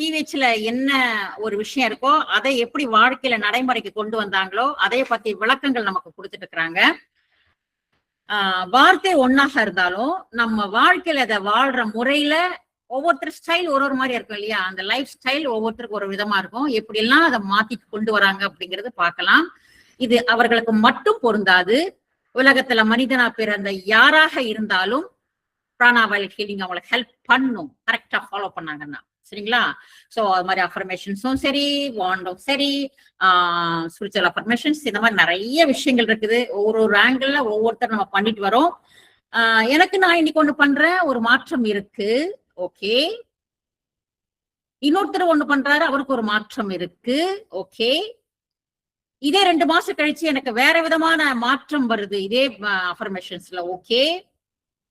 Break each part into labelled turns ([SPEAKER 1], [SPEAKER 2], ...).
[SPEAKER 1] டிவிஹெச்ல என்ன ஒரு விஷயம் இருக்கோ அதை எப்படி வாழ்க்கையில நடைமுறைக்கு கொண்டு வந்தாங்களோ அதை பத்தி விளக்கங்கள் நமக்கு கொடுத்துட்டு இருக்கிறாங்க. வார்த்தை ஒன்னாக இருந்தாலும் நம்ம வாழ்க்கையில அதை வாழ்ற முறையில ஒவ்வொருத்தர் ஸ்டைல் ஒரு மாதிரி இருக்கும் இல்லையா? அந்த லைஃப் ஸ்டைல் ஒவ்வொருத்தருக்கு ஒரு விதமா இருக்கும். எப்படி எல்லாம் அதை மாத்தி கொண்டு வராங்க அப்படிங்கறது பார்க்கலாம். இது அவர்களுக்கு மட்டும் பொருந்தாது. உலகத்துல மனிதனா பிறந்த யாராக இருந்தாலும் பிராணாவல் ஹீலிங் அவங்களுக்கு ஹெல்ப் பண்ணும், கரெக்டா ஃபாலோ பண்ணாங்கன்னா. சரிங்களா? சோ அது மாதிரி அஃபர்மேஷன்ஸும் சரி, வாண்டும் சரி, ஸ்பிரிச்சுவல் அஃபர்மேஷன்ஸ், இந்த மாதிரி நிறைய விஷயங்கள் இருக்குது. ஒரு ஆங்கிள் ஒவ்வொருத்தர் நம்ம பண்ணிட்டு வரோம். எனக்கு நான் இன்னைக்கு ஒண்ணு பண்றேன், ஒரு மாற்றம் இருக்கு. ஓகே. இன்னொருத்தர் ஒண்ணு பண்றாரு, அவருக்கு ஒரு மாற்றம் இருக்கு. ஓகே. இதே 2 மாசம் கழிச்சு எனக்கு வேற விதமான மாற்றம் வருது இதே அஃபர்மேஷன்ஸ்ல. ஓகே.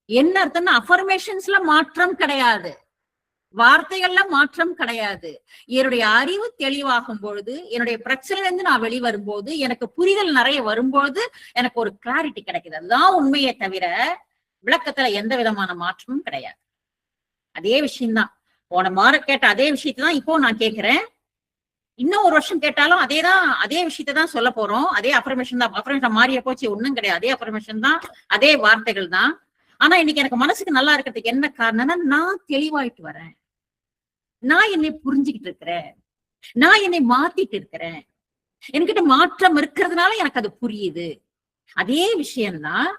[SPEAKER 1] என்ன அர்த்தம்னா அஃபர்மேஷன்ஸ்ல மாற்றம் கிடையாது, வார்த்தைகள்ல மாற்றம் கிடையாது. என்னுடைய அறிவு தெளிவாகும் பொழுது, என்னுடைய பிரச்சனையில இருந்து நான் வெளிவரும்போது, எனக்கு புரிதல் நிறைய வரும்போது எனக்கு ஒரு கிளாரிட்டி கிடைக்குது. அதுதான் உண்மையை தவிர விளக்கத்துல எந்த விதமான மாற்றமும் கிடையாது. அதே விஷயம்தான். போன வாரம் கேட்ட அதே விஷயத்தை தான் இப்போ நான் கேட்கிறேன். இன்னும் ஒரு வருஷம் கேட்டாலும் அதே விஷயத்தை தான் சொல்ல போறோம். அதே அஃபர்மேஷன் தான். அஃபர்மேஷன் மாறிய போச்சு ஒண்ணும் கிடையாது. அதே அஃபர்மேஷன் தான், அதே வார்த்தைகள் தான். ஆனா இன்னைக்கு எனக்கு மனசுக்கு நல்லா இருக்கிறதுக்கு என்ன காரணம்னா, நான் தெளிவாயிட்டு வரேன், நான் என்னை புரிஞ்சுக்கிட்டு இருக்கிறேன், நான் என்னை மாத்திட்டு இருக்கிறேன், என்கிட்ட மாற்றம் இருக்கிறதுனால எனக்கு அது புரியுது. அதே விஷயம்தான்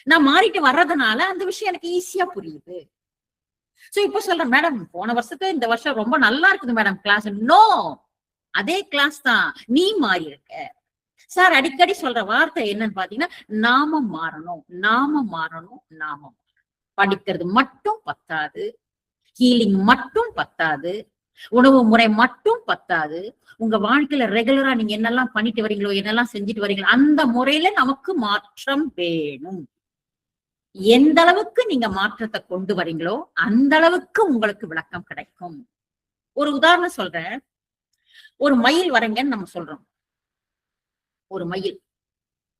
[SPEAKER 1] நான் மாறிட்டு வர்றதுனால அந்த விஷயம் எனக்கு ஈஸியா புரியுது. சோ இப்ப சொல்றேன், மேடம் போன வருஷத்துக்கு இந்த வருஷம் ரொம்ப நல்லா இருக்குது மேடம் கிளாஸ். நோ, அதே கிளாஸ் தான், நீ மாறி இருக்க. சார் அடிக்கடி சொல்ற வார்த்தை என்னன்னு பாத்தீங்கன்னா, நாம மாறணும், நாம மாறணும், நாம படிக்கிறது மட்டும் பத்தாது, ஹீலிங் மட்டும் பத்தாது, உணவு முறை மட்டும் பத்தாது. உங்க வாழ்க்கையில ரெகுலரா நீங்க என்னெல்லாம் பண்ணிட்டு வரீங்களோ, என்னெல்லாம் செஞ்சுட்டு வரீங்களோ, அந்த முறையில நமக்கு மாற்றம் வேணும். எந்த அளவுக்கு நீங்க மாற்றத்தை கொண்டு வரீங்களோ அந்த அளவுக்கு உங்களுக்கு விளக்கம் கிடைக்கும். ஒரு உதாரணம் சொல்றேன். ஒரு மயில் வரைங்கன்னு நம்ம சொல்றோம். ஒரு மயில்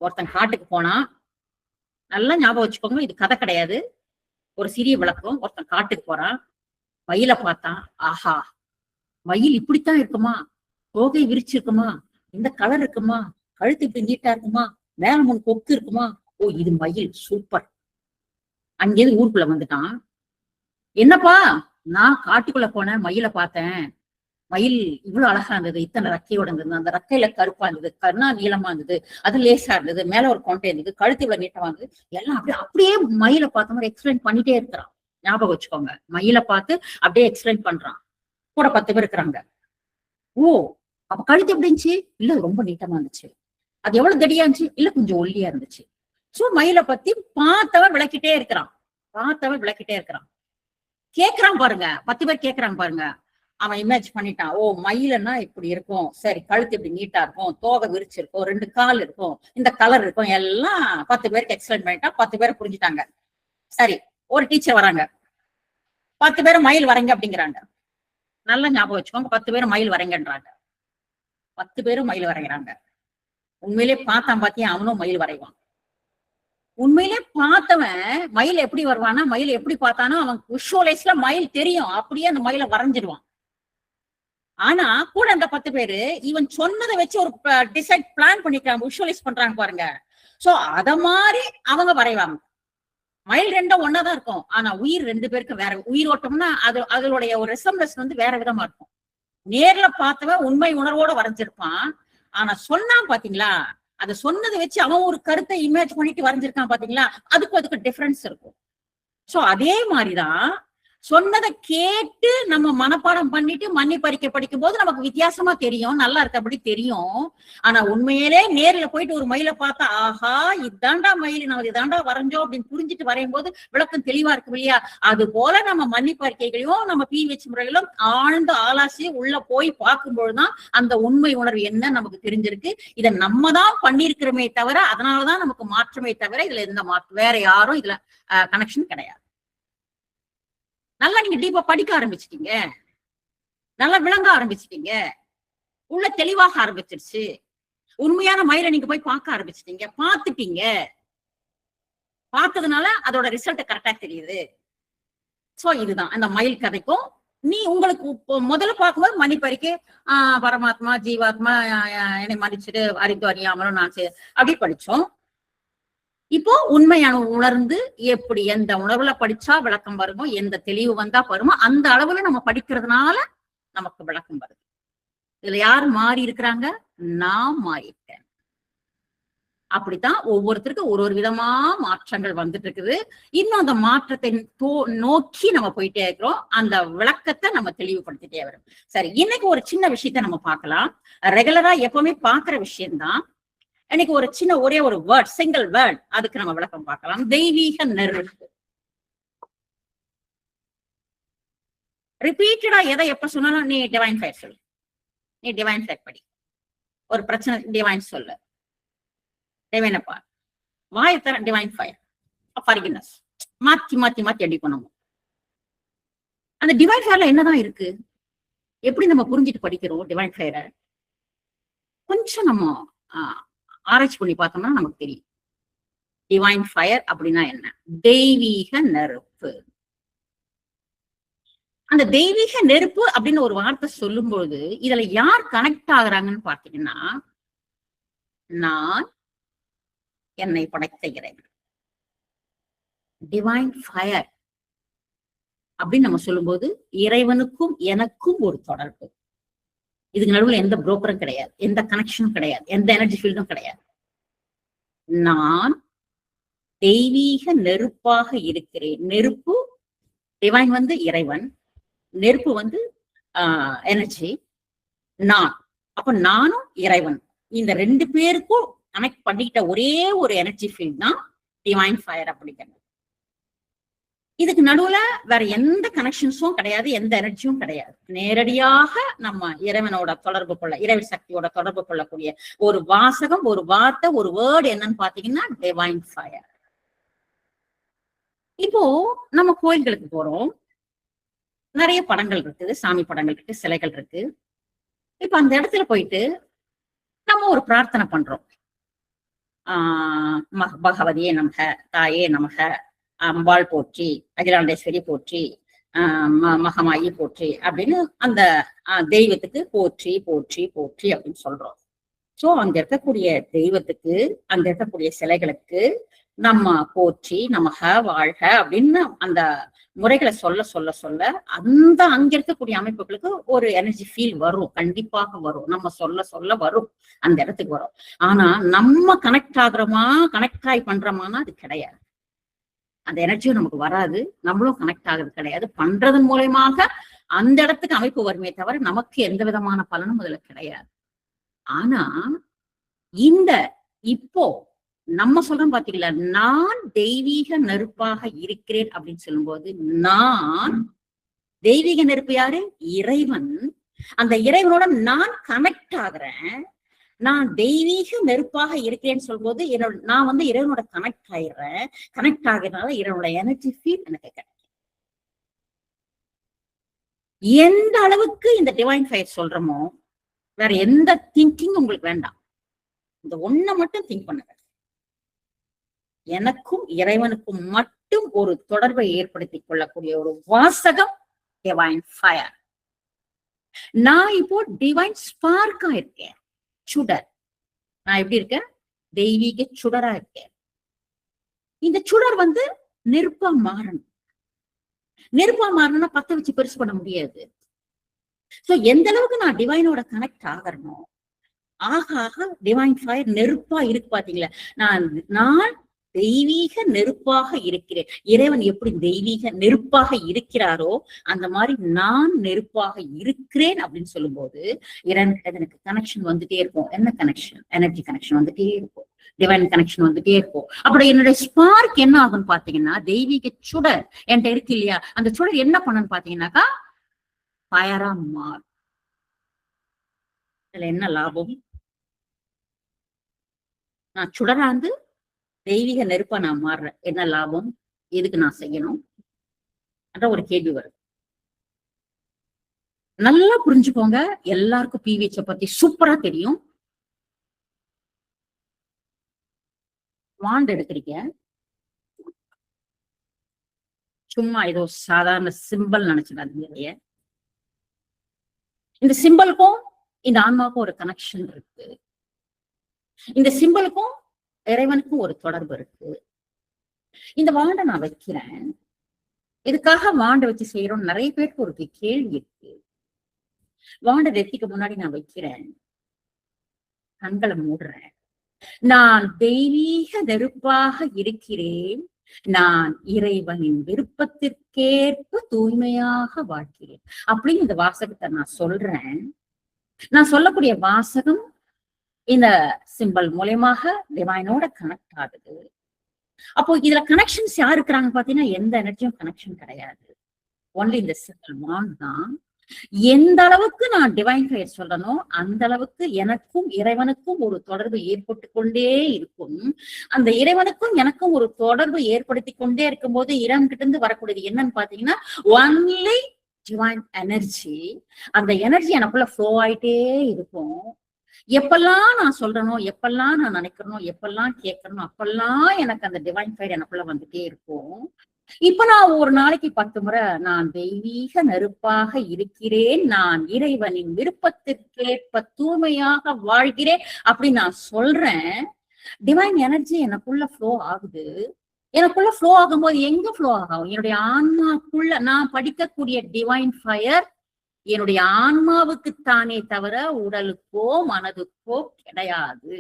[SPEAKER 1] ஒருத்தன் காட்டுக்கு போனா, நல்லா ஞாபகம் வச்சுக்கோங்க, இது கதை கிடையாது, ஒரு சிறிய விளக்கம். ஒருத்தன் காட்டுக்கு போறான், மயில பார்த்தான். ஆஹா, மயில் இப்படித்தான் இருக்குமா, தோகை விரிச்சிருக்குமா, இந்த கலர் இருக்குமா, கழுத்து இப்படி நீட்டா இருக்குமா, மேல 3 கொக்கு இருக்குமா, ஓ இது மயில், சூப்பர். அங்கேயிருந்து ஊருக்குள்ள வந்துட்டான். என்னப்பா, நான் காட்டுக்குள்ள போனேன், மயில பார்த்தேன், மயில் இவ்வளவு அழகா இருந்தது, இத்தனை ரெக்கையோட இருந்தது, அந்த ரெக்கையில கருப்பா இருந்தது, கருணா நீளமா இருந்தது, அது லேசா இருந்தது, மேல ஒரு கொண்டை இருந்தது, கழுத்து இவ்வளவு நீட்டமா இருந்தது, எல்லாம் அப்படியே மயில பார்த்த மாதிரி எக்ஸ்பிளைன் பண்ணிட்டே இருக்கிறான். ஞாபகம் வச்சுக்கோங்க, மயில பார்த்து அப்படியே எக்ஸ்பிளைன் பண்றான். கூட 10 பேர் இருக்கிறாங்க. ஓ அப்ப கழுத்து எப்படி இருந்துச்சு? இல்ல ரொம்ப நீட்டமா இருந்துச்சு. அது எவ்வளவு தடியா இருந்துச்சு? இல்ல கொஞ்சம் ஒல்லியா இருந்துச்சு. சோ மயில பத்தி பார்த்தவன் விளக்கிட்டே இருக்கிறான், கேக்குறான் பாருங்க. 10 பேர் கேக்குறாங்க பாருங்க. அவன் இமேஜ் பண்ணிட்டான். ஓ மயிலன்னா இப்படி இருக்கும், சரி கழுத்து இப்படி நீட்டா இருக்கும், தோகை விரிச்சிருக்கும், 2 கால் இருக்கும், இந்த கலர் இருக்கும், எல்லாம் 10 பேருக்கு எக்ஸ்பிளைன் பண்ணிட்டான். 10 பேரை புரிஞ்சுட்டாங்க. சரி, ஒரு டீச்சர் வராங்க, 10 பேரும் மயில் வரைங்க அப்படிங்கிறாங்க. நல்லா ஞாபகம் வச்சுக்கோங்க, 10 பேரும் மயில் வரைங்கன்றாங்க. 10 பேரும் மயில் வரைகிறாங்க. உண்மையிலே பார்த்தான் பாத்தியா, அவனும் மயில் வரைவான். உண்மையிலே பார்த்தவன் மயில் எப்படி வருவானா, மயில் எப்படி பார்த்தானோ அவன் விஷுவலைஸ்ல மயில் தெரியும், அப்படியே அந்த மயிலை வரைஞ்சிடுவான். ஆனா கூட அந்த 10 பேரு இவன் சொன்னதை வச்சு ஒரு டிசைட் பிளான் பண்ணிக்கிறாங்க, விஷுவலைஸ் பண்றாங்க பாருங்க. சோ அத மாதிரி அவங்க வரைவாங்க. மயில் 2 ஒன்னாதான் இருக்கும், ஆனா உயிர் 2 பேருக்கு வேற. உயிரோட்டம்னா அதனுடைய ஒரு ரெசம்பன்ஸ் வேற விதமா இருக்கும். நேர்ல பார்த்தவன் உண்மை உணர்வோட வரைஞ்சிருப்பான். ஆனா சொன்னான் பாத்தீங்களா, அத சொன்னதை வச்சு அவன் ஒரு கருத்தை இமேஜ் பண்ணிட்டு வரைஞ்சிருக்கான் பாத்தீங்களா, அதுக்கு டிஃபரன்ஸ் இருக்கும். சோ அதே மாதிரிதான் சொன்னதை கேட்டு நம்ம மனப்பாடம் பண்ணிட்டு மண்ணி பறிக்க படிக்கும் போது நமக்கு வித்தியாசமா தெரியும், நல்லா இருக்கபடி தெரியும். ஆனா உண்மையிலே நேர்ல போயிட்டு ஒரு மயிலை பார்த்தா, ஆஹா இதாண்டா மயில், நம்ம இதாண்டா வரைஞ்சோம் அப்படின்னு புரிஞ்சுட்டு வரையும் போது விளக்கம் தெளிவா இருக்கு இல்லையா? அது போல நம்ம மண்ணி பறிக்கைகளையும் நம்ம பிஹெச் முறைகளும் ஆழ்ந்து ஆலாசி உள்ள போய் பார்க்கும்போதுதான் அந்த உண்மை உணர்வு என்ன நமக்கு தெரிஞ்சிருக்கு. இதை நம்ம தான் பண்ணிருக்கிறோமே தவிர, அதனாலதான் நமக்கு மாற்றமே தவிர இதுல எந்த மாற்றம் வேற யாரும் இதுல கனெக்ஷன் கிடையாது. நல்லா நீங்க டீப்பா படிக்க ஆரம்பிச்சிட்டீங்க, நல்லா விளங்க ஆரம்பிச்சிட்டீங்க, உள்ள தெளிவாக ஆரம்பிச்சிருச்சு. உண்மையான மயிலை நீங்க போய் பார்க்க ஆரம்பிச்சிட்டீங்க, பார்த்துட்டீங்க. பார்த்ததுனால அதோட ரிசல்ட் கரெக்டா தெரியுது. சோ இதுதான் அந்த மயில் கதைக்கும் நீ உங்களுக்கு முதல்ல பார்க்கும்போது மன்னிப்பறிக்கை பரமாத்மா ஜீவாத்மா என்னை மன்னிச்சுட்டு அறிந்து அறியாமலும் நான் அப்படி படிச்சோம். இப்போ உண்மையான உணர்ந்து எப்படி எந்த உணர்வுல படிச்சா விளக்கம் வருமோ, எந்த தெளிவு வந்தா வருமோ அந்த அளவுல நம்ம படிக்கிறதுனால நமக்கு விளக்கம் வருது. இதுல யார் மாறி இருக்கிறாங்க? நான் மாறிட்டேன். அப்படித்தான் ஒவ்வொருத்தருக்கும் ஒரு விதமா மாற்றங்கள் வந்துட்டு இருக்குது. இன்னும் அந்த மாற்றத்தை நோக்கி நம்ம போயிட்டே இருக்கிறோம். அந்த விளக்கத்தை நம்ம தெளிவுபடுத்திட்டே வரும். சரி, இன்னைக்கு ஒரு சின்ன விஷயத்த நம்ம பார்க்கலாம். ரெகுலரா எப்பவுமே பாக்குற விஷயம்தான். இன்னைக்கு ஒரு சின்ன ஒரே ஒரு வேர்ட், சிங்கிள் வேர்ட், அதுக்கு நம்ம விளக்கம் பார்க்கலாம். தெய்வீக நெருப்பு. ரிப்பீட்டடா எதை எப்ப சொன்னாலும் நீ டிவைன் ஃபயர் சொல்லு, நீ டிவைன் ஃபயர் படி, ஒரு பிரச்சனை டிவைன் சொல்லு, டிவைனப்பா வாயத்தர டிவைன் ஃபயர் ஃபர்கிவ்னஸ், மாத்தி மாத்தி மாத்தி அடிக்கும். நம்ம அந்த டிவைன் ஃபயர்ல என்னதான் இருக்கு, எப்படி நம்ம புரிஞ்சுட்டு படிக்கிறோம் டிவைன் ஃபயரை? கொஞ்சம் நம்ம ஆராய்ச்சி பண்ணி பார்த்தோம்னா நமக்கு தெரியும். டிவைன் ஃபயர் அப்படின்னா என்ன? தெய்வீக நெருப்பு. அந்த தெய்வீக நெருப்பு அப்படின்னு ஒரு வார்த்தை சொல்லும்போது இதுல யார் கனெக்ட் ஆகுறாங்கன்னு பாத்தீங்கன்னா, நான் என்னை படைத்த இறைவன். டிவைன் ஃபயர் அப்படின்னு நம்ம சொல்லும்போது இறைவனுக்கும் எனக்கும் ஒரு தொடர்பு. இதுக்கு நடுவில் எந்த புரோக்கரும் கிடையாது, எந்த கனெக்ஷனும் கிடையாது, எந்த எனர்ஜி ஃபீல்டும் கிடையாது. நான் தெய்வீக நெருப்பாக இருக்கிறேன். நெருப்பு டிவைன் வந்து இறைவன், நெருப்பு வந்து எனர்ஜி, நான். அப்ப நானும் இறைவன், இந்த ரெண்டு பேருக்கும் கனெக்ட் பண்ணிக்கிட்ட ஒரே ஒரு எனர்ஜி ஃபீல்ட் தான் டிவைன் ஃபயர் அப்படிங்கிறது. இதுக்கு நடுவுல வேற எந்த கனெக்ஷன்ஸும் கிடையாது, எந்த எனர்ஜியும் கிடையாது. நேரடியாக நம்ம இறைவனோட தொடர்பு கொள்ள, இறைவன் சக்தியோட தொடர்பு கொள்ளக்கூடிய ஒரு வாசகம், ஒரு வார்த்தை, ஒரு வேர்டு என்னன்னு பாத்தீங்கன்னா டிவைன் ஃபயர். இப்போ நம்ம கோயில்களுக்கு போறோம், நிறைய படங்கள் இருக்குது, சாமி படங்கள் இருக்கு, சிலைகள் இருக்கு. இப்ப அந்த இடத்துல போயிட்டு நம்ம ஒரு பிரார்த்தனை பண்றோம். பகவதியே நமக, தாயே நமக, அம்பாள் போற்றி, அகிலாண்டேஸ்வரி போற்றி, மகமாயி போற்றி அப்படின்னு அந்த தெய்வத்துக்கு போற்றி போற்றி போற்றி அப்படின்னு சொல்றோம். சோ அங்க இருக்கக்கூடிய தெய்வத்துக்கு, அங்க இருக்கக்கூடிய சிலைகளுக்கு நம்ம போற்றி நமக வாழ்க அப்படின்னு அந்த முறைகளை சொல்ல சொல்ல சொல்ல அந்த அங்க இருக்கக்கூடிய அமைப்புகளுக்கு ஒரு எனர்ஜி ஃபீல் வரும், கண்டிப்பாக வரும். நம்ம சொல்ல சொல்ல வரும், அந்த இடத்துக்கு வரும். ஆனா நம்ம கனெக்ட் ஆகுறோமா, கனெக்ட் ஆகி பண்றோமானா அது கிடையாது. அந்த எனர்ஜியும் நமக்கு வராது, நம்மளும் கனெக்ட் ஆகுறது கிடையாது. பண்றதன் மூலயமாக அந்த இடத்துக்கு அமைப்பு வருமே தவிர நமக்கு எந்த விதமான பலனும் அதுல கிடையாது. ஆனா இந்த இப்போ நம்ம சொல்றோம் பாத்தீங்களா, நான் தெய்வீக நெருப்பாக இருக்கிறேன் அப்படின்னு சொல்லும்போது, நான் தெய்வீக நெருப்பு யாரு? இறைவன். அந்த இறைவனோட நான் கனெக்ட் ஆகுறேன். நான் தெய்வீக நெருப்பாக இருக்கிறேன்னு சொல்லும்போது நான் வந்து இறைவனோட கனெக்ட் ஆயிடுறேன். கனெக்ட் ஆகிறதுனால இறைவனோட எனர்ஜி ஃபீல் எனக்கு கிடைக்கும். எந்த அளவுக்கு இந்த டிவைன் ஃபயர் சொல்றோமோ வேற எந்த திங்கிங் உங்களுக்கு வேண்டாம். இந்த ஒண்ண மட்டும் திங்க் பண்ணுங்க. எனக்கும் இறைவனுக்கும் மட்டும் ஒரு தொடர்பை ஏற்படுத்திக் கொள்ளக்கூடிய ஒரு வாசகம் டிவைன் ஃபயர். நான் இப்போ டிவைன் ஸ்பார்க்கா இருக்கேன், சுடர். நான் எப்படி இருக்கேன்? தெய்வீக சுடரா இருக்கேன். இந்த சுடர் வந்து நெருப்பா மாறணும். நெருப்பா மாறணும்னா பத்த வச்சு பெருசு பண்ண முடியாது. சோ எந்த அளவுக்கு நான் டிவைனோட கனெக்ட் ஆகணும், ஆக ஆக டிவைன் ஃபயர் நெருப்பா இருக்கு. பாத்தீங்களா, நான் தெய்வீக நெருப்பாக இருக்கிறேன். இறைவன் எப்படி தெய்வீக நெருப்பாக இருக்கிறாரோ அந்த மாதிரி நான் நெருப்பாக இருக்கிறேன் அப்படின்னு சொல்லும்போது எனக்கு கனெக்ஷன் வந்துட்டே இருக்கும். என்ன கனெக்ஷன்? எனர்ஜி கனெக்ஷன் வந்துட்டே இருக்கும், டிவைன் கனெக்ஷன் வந்துட்டே இருக்கும். அப்படி என்னுடைய ஸ்பார்க் என்ன ஆகும்னு பாத்தீங்கன்னா, தெய்வீக சுடர் என்கிட்ட இருக்கு இல்லையா, அந்த சுடர் என்ன பண்ணுன்னு பாத்தீங்கன்னாக்கா ஃபயரா மாறும். இதுல என்ன லாபம்? நான் சுடரா வந்து தெய்வீக நெருப்பா நான் மாறுறேன், என்ன லாபம்? எதுக்கு நான் செய்யணும் அன்ற ஒரு கேள்வி வருது. நல்லா புரிஞ்சுக்கோங்க. எல்லாருக்கும் பிவிஎச் பத்தி சூப்பரா தெரியும். வாண்ட் எடுக்கிறீங்க, சும்மா ஏதோ சாதாரண சிம்பிள் நினைச்சிடாதீங்க. இந்த சிம்பிளுக்கும் இந்த ஆன்மாவுக்கும் ஒரு கனெக்ஷன் இருக்கு. இந்த சிம்பிளுக்கும் இறைவனுக்கும் ஒரு தொடர்பு இருக்கு. இந்த வாண்டை நான் வைக்கிறேன். இதுக்காக வாண்டை வச்சு செய்யறோம். நிறைய பேருக்கு ஒரு கேள்வி இருக்கு. வாண்டை நெத்திக்கு முன்னாடி நான் வைக்கிறேன், கண்களை மூடுறேன். நான் தெய்வீக நெருப்பாக இருக்கிறேன், நான் இறைவனின் விருப்பத்திற்கேற்ப தூய்மையாக வாழ்கிறேன் அப்படின்னு இந்த வாசகத்தை நான் சொல்றேன். நான் சொல்லக்கூடிய வாசகம் இந்த சிம்பல் மூலயமாக டிவைனோட கனெக்ட் ஆகுது. அப்போ இதுல கனெக்ஷன்ஸ் யாரு இருக்கிறாங்க பாத்தீங்கன்னா எந்த எனர்ஜியும் கனெக்ஷன் கிடையாது. ஒன்லி இந்த சிம்பிள் வாண்ட் தான். எந்த அளவுக்கு நான் டிவைன் ஃபயர் சொல்றனோ அந்த அளவுக்கு எனக்கும் இறைவனுக்கும் ஒரு தொடர்பு ஏற்பட்டு கொண்டே இருக்கும். அந்த இறைவனுக்கும் எனக்கும் ஒரு தொடர்பு ஏற்படுத்தி கொண்டே இருக்கும் போது இறைவன் கிட்ட இருந்து வரக்கூடியது என்னன்னு பாத்தீங்கன்னா ஒன்லி டிவைன் எனர்ஜி. அந்த எனர்ஜி எனக்குள்ள ஃப்ளோ ஆயிட்டே இருக்கும். எப்பெல்லாம் நான் சொல்றனோ, எப்பெல்லாம் நான் நினைக்கிறனோ, எப்பெல்லாம் கேட்கறனோ அப்பெல்லாம் எனக்கு அந்த டிவைன் ஃபயர் எனக்குள்ள வந்துட்டே இருக்கும். இப்ப நான் ஒரு நாளைக்கு 10 முறை நான் தெய்வீக நெருப்பாக இருக்கிறேன், நான் இறைவனின் விருப்பத்திற்கேற்ப தூய்மையாக வாழ்கிறேன் அப்படி நான் சொல்றேன். டிவைன் எனர்ஜி எனக்குள்ள ஃப்ளோ ஆகுது. எனக்குள்ள ஃப்ளோ ஆகும்போது எங்க ஃப்ளோ ஆகும்? என்னுடைய ஆன்மாக்குள்ள நான் படிக்கக்கூடிய டிவைன் ஃபயர் என்னுடைய ஆன்மாவுக்குத்தானே தவிர உடலுக்கோ மனதுக்கோ கிடையாது.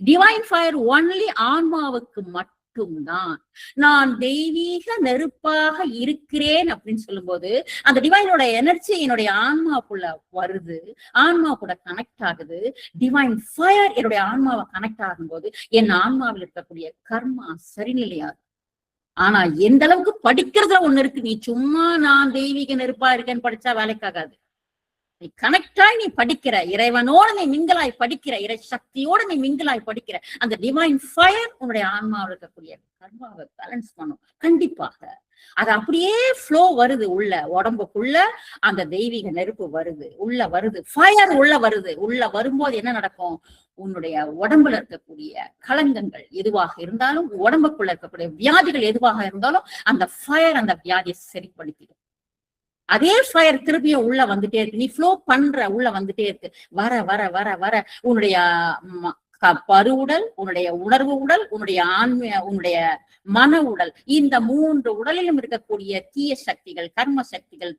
[SPEAKER 1] டிவைன் ஃபயர் ஒன்லி ஆன்மாவுக்கு மட்டும்தான். நான் தெய்வீக நெருப்பாக இருக்கிறேன் அப்படின்னு சொல்லும் போது அந்த டிவைனோட எனர்ஜி என்னுடைய ஆன்மாவுக்குள்ள வருது, ஆன்மா கூட கனெக்ட் ஆகுது. டிவைன் ஃபயர் என்னுடைய ஆன்மாவை கனெக்ட் ஆகும்போது என் ஆன்மாவில் இருக்கக்கூடிய கர்மா சரிநிலையாது. ஆனா எந்த அளவுக்கு படிக்கிறதுல ஒண்ணு இருக்கு. நீ சும்மா நான் தெய்வீக நெருப்பா இருக்கேன்னு படிச்சா வேலைக்காகாது. நீ கனெக்டாய் நீ படிக்கிற, இறைவனோட நீ மிங்கலாய் படிக்கிற, இறை சக்தியோட நீ மிங்கலாய் படிக்கிற, அந்த டிவைன் ஃபயர் உன்னுடைய ஆன்மாவில் இருக்கக்கூடிய கர்மாவை பேலன்ஸ் பண்ணும். கண்டிப்பாக அது அப்படியே ஃப்ளோ வருது உள்ள உடம்புக்குள்ள. அந்த தெய்வீக நெருப்பு வருது, உள்ள வருது, ஃபயர் உள்ள வருது. உள்ள வரும்போது என்ன நடக்கும்? உன்னுடைய உடம்புல இருக்கக்கூடிய களங்கங்கள் எதுவாக இருந்தாலும், உடம்புக்குள்ள இருக்கக்கூடிய வியாதிகள் எதுவாக இருந்தாலும் அந்த ஃபயர் அந்த வியாதியை சரிப்படுத்திடும். அதே ஃபயர் திருப்பியும் உள்ள வந்துட்டே இருக்கு. நீ ஃப்ளோ பண்ற, உள்ள வந்துட்டே இருக்கு. வர வர வர வர உன்னுடைய பருவுடல், உன்னுடைய உணர்வு உடல், உன்னுடைய மன உடல், இந்த 3 உடலிலும் இருக்கக்கூடிய தீய சக்திகள், கர்ம சக்திகள்,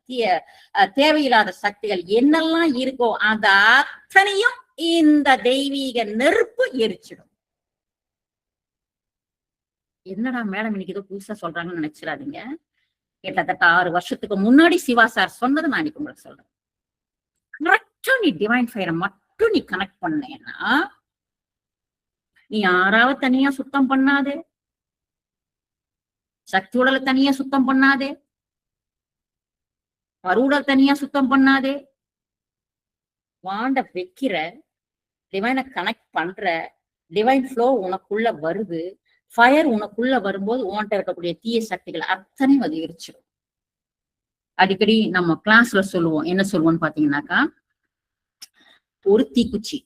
[SPEAKER 1] தேவையில்லாத சக்திகள் என்னெல்லாம் இருக்கோ அந்த அத்தனையும் இந்த தெய்வீக நெருப்பு எரிச்சிடும். என்னடா மேடம் இன்னைக்கு ஏதோ புதுசா சொல்றாங்கன்னு நினைச்சிடாதீங்க. கிட்டத்தட்ட 6 வருஷத்துக்கு முன்னாடி சிவா சார் சொன்னது நான் இன்னைக்கு உங்களுக்கு சொல்றேன். கரெக்டா நீ டிவைன் ஃபயரை மட்டும் நீ கனெக்ட் பண்ணேன்னா, நீ யாராவது தனியா சுத்தம் பண்ணாதே, சக்தி உடலை தனியா சுத்தம் பண்ணாதே, பருவுடல் தனியா சுத்தம் பண்ணாதே, வாண்ட வைக்கிற, டிவைனை கனெக்ட் பண்ற, டிவைன் ஃப்ளோ உனக்குள்ள வருது. ஃபயர் உனக்குள்ள வரும்போது உன்கிட்ட இருக்கக்கூடிய தீய சக்திகள் அத்தனையும் அது எரிச்சிடும். அடிக்கடி நம்ம கிளாஸ்ல சொல்லுவோம், என்ன சொல்லுவோம்னு பாத்தீங்கன்னாக்கா, ஒரு தீக்குச்சி,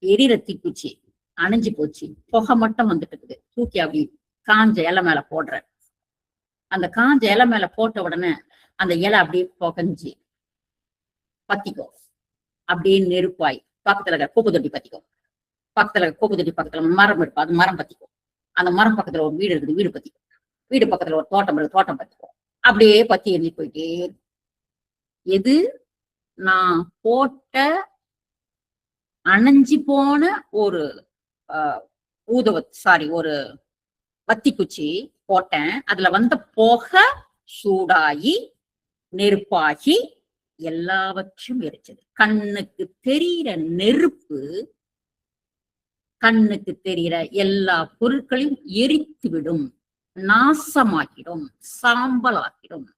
[SPEAKER 1] எரியிற தீக்குச்சி அணைஞ்சு போச்சு, புகை மட்டும் வந்துட்டு இருக்குது, தூக்கி அப்படி காஞ்ச இலை மேல போடுற. அந்த காஞ்ச இலை மேல போட்ட உடனே அந்த இலை அப்படியே புகஞ்சு பத்திக்கும், அப்படியே நெருப்பாய் பக்கத்துல இருக்க குப்பை தொட்டி பத்திக்கும். பக்கத்துல குப்பை தொட்டி பக்கத்துல மரம் இருக்கும், அது மரம் பத்திக்கும். அந்த மரம் பக்கத்துல ஒரு வீடு இருக்குது, வீடு பத்திக்கும். வீடு பக்கத்துல ஒரு தோட்டம் இருக்கு, தோட்டம் பத்திக்கும். அப்படியே பத்தி எரிஞ்சு போயிட்டே. எது? நான் போட்ட அணைஞ்சு போன ஒரு ஒரு வத்தி குச்சி போட்டேன். அதுல வந்த புகை சூடாகி நெருப்பாகி எல்லாவற்றையும் எரிச்சது. கண்ணுக்கு தெரிகிற நெருப்பு கண்ணுக்கு தெரிகிற எல்லா பொருட்களையும் எரித்து விடும், நாசமாக்கிடும், சாம்பலாக்கிடும்.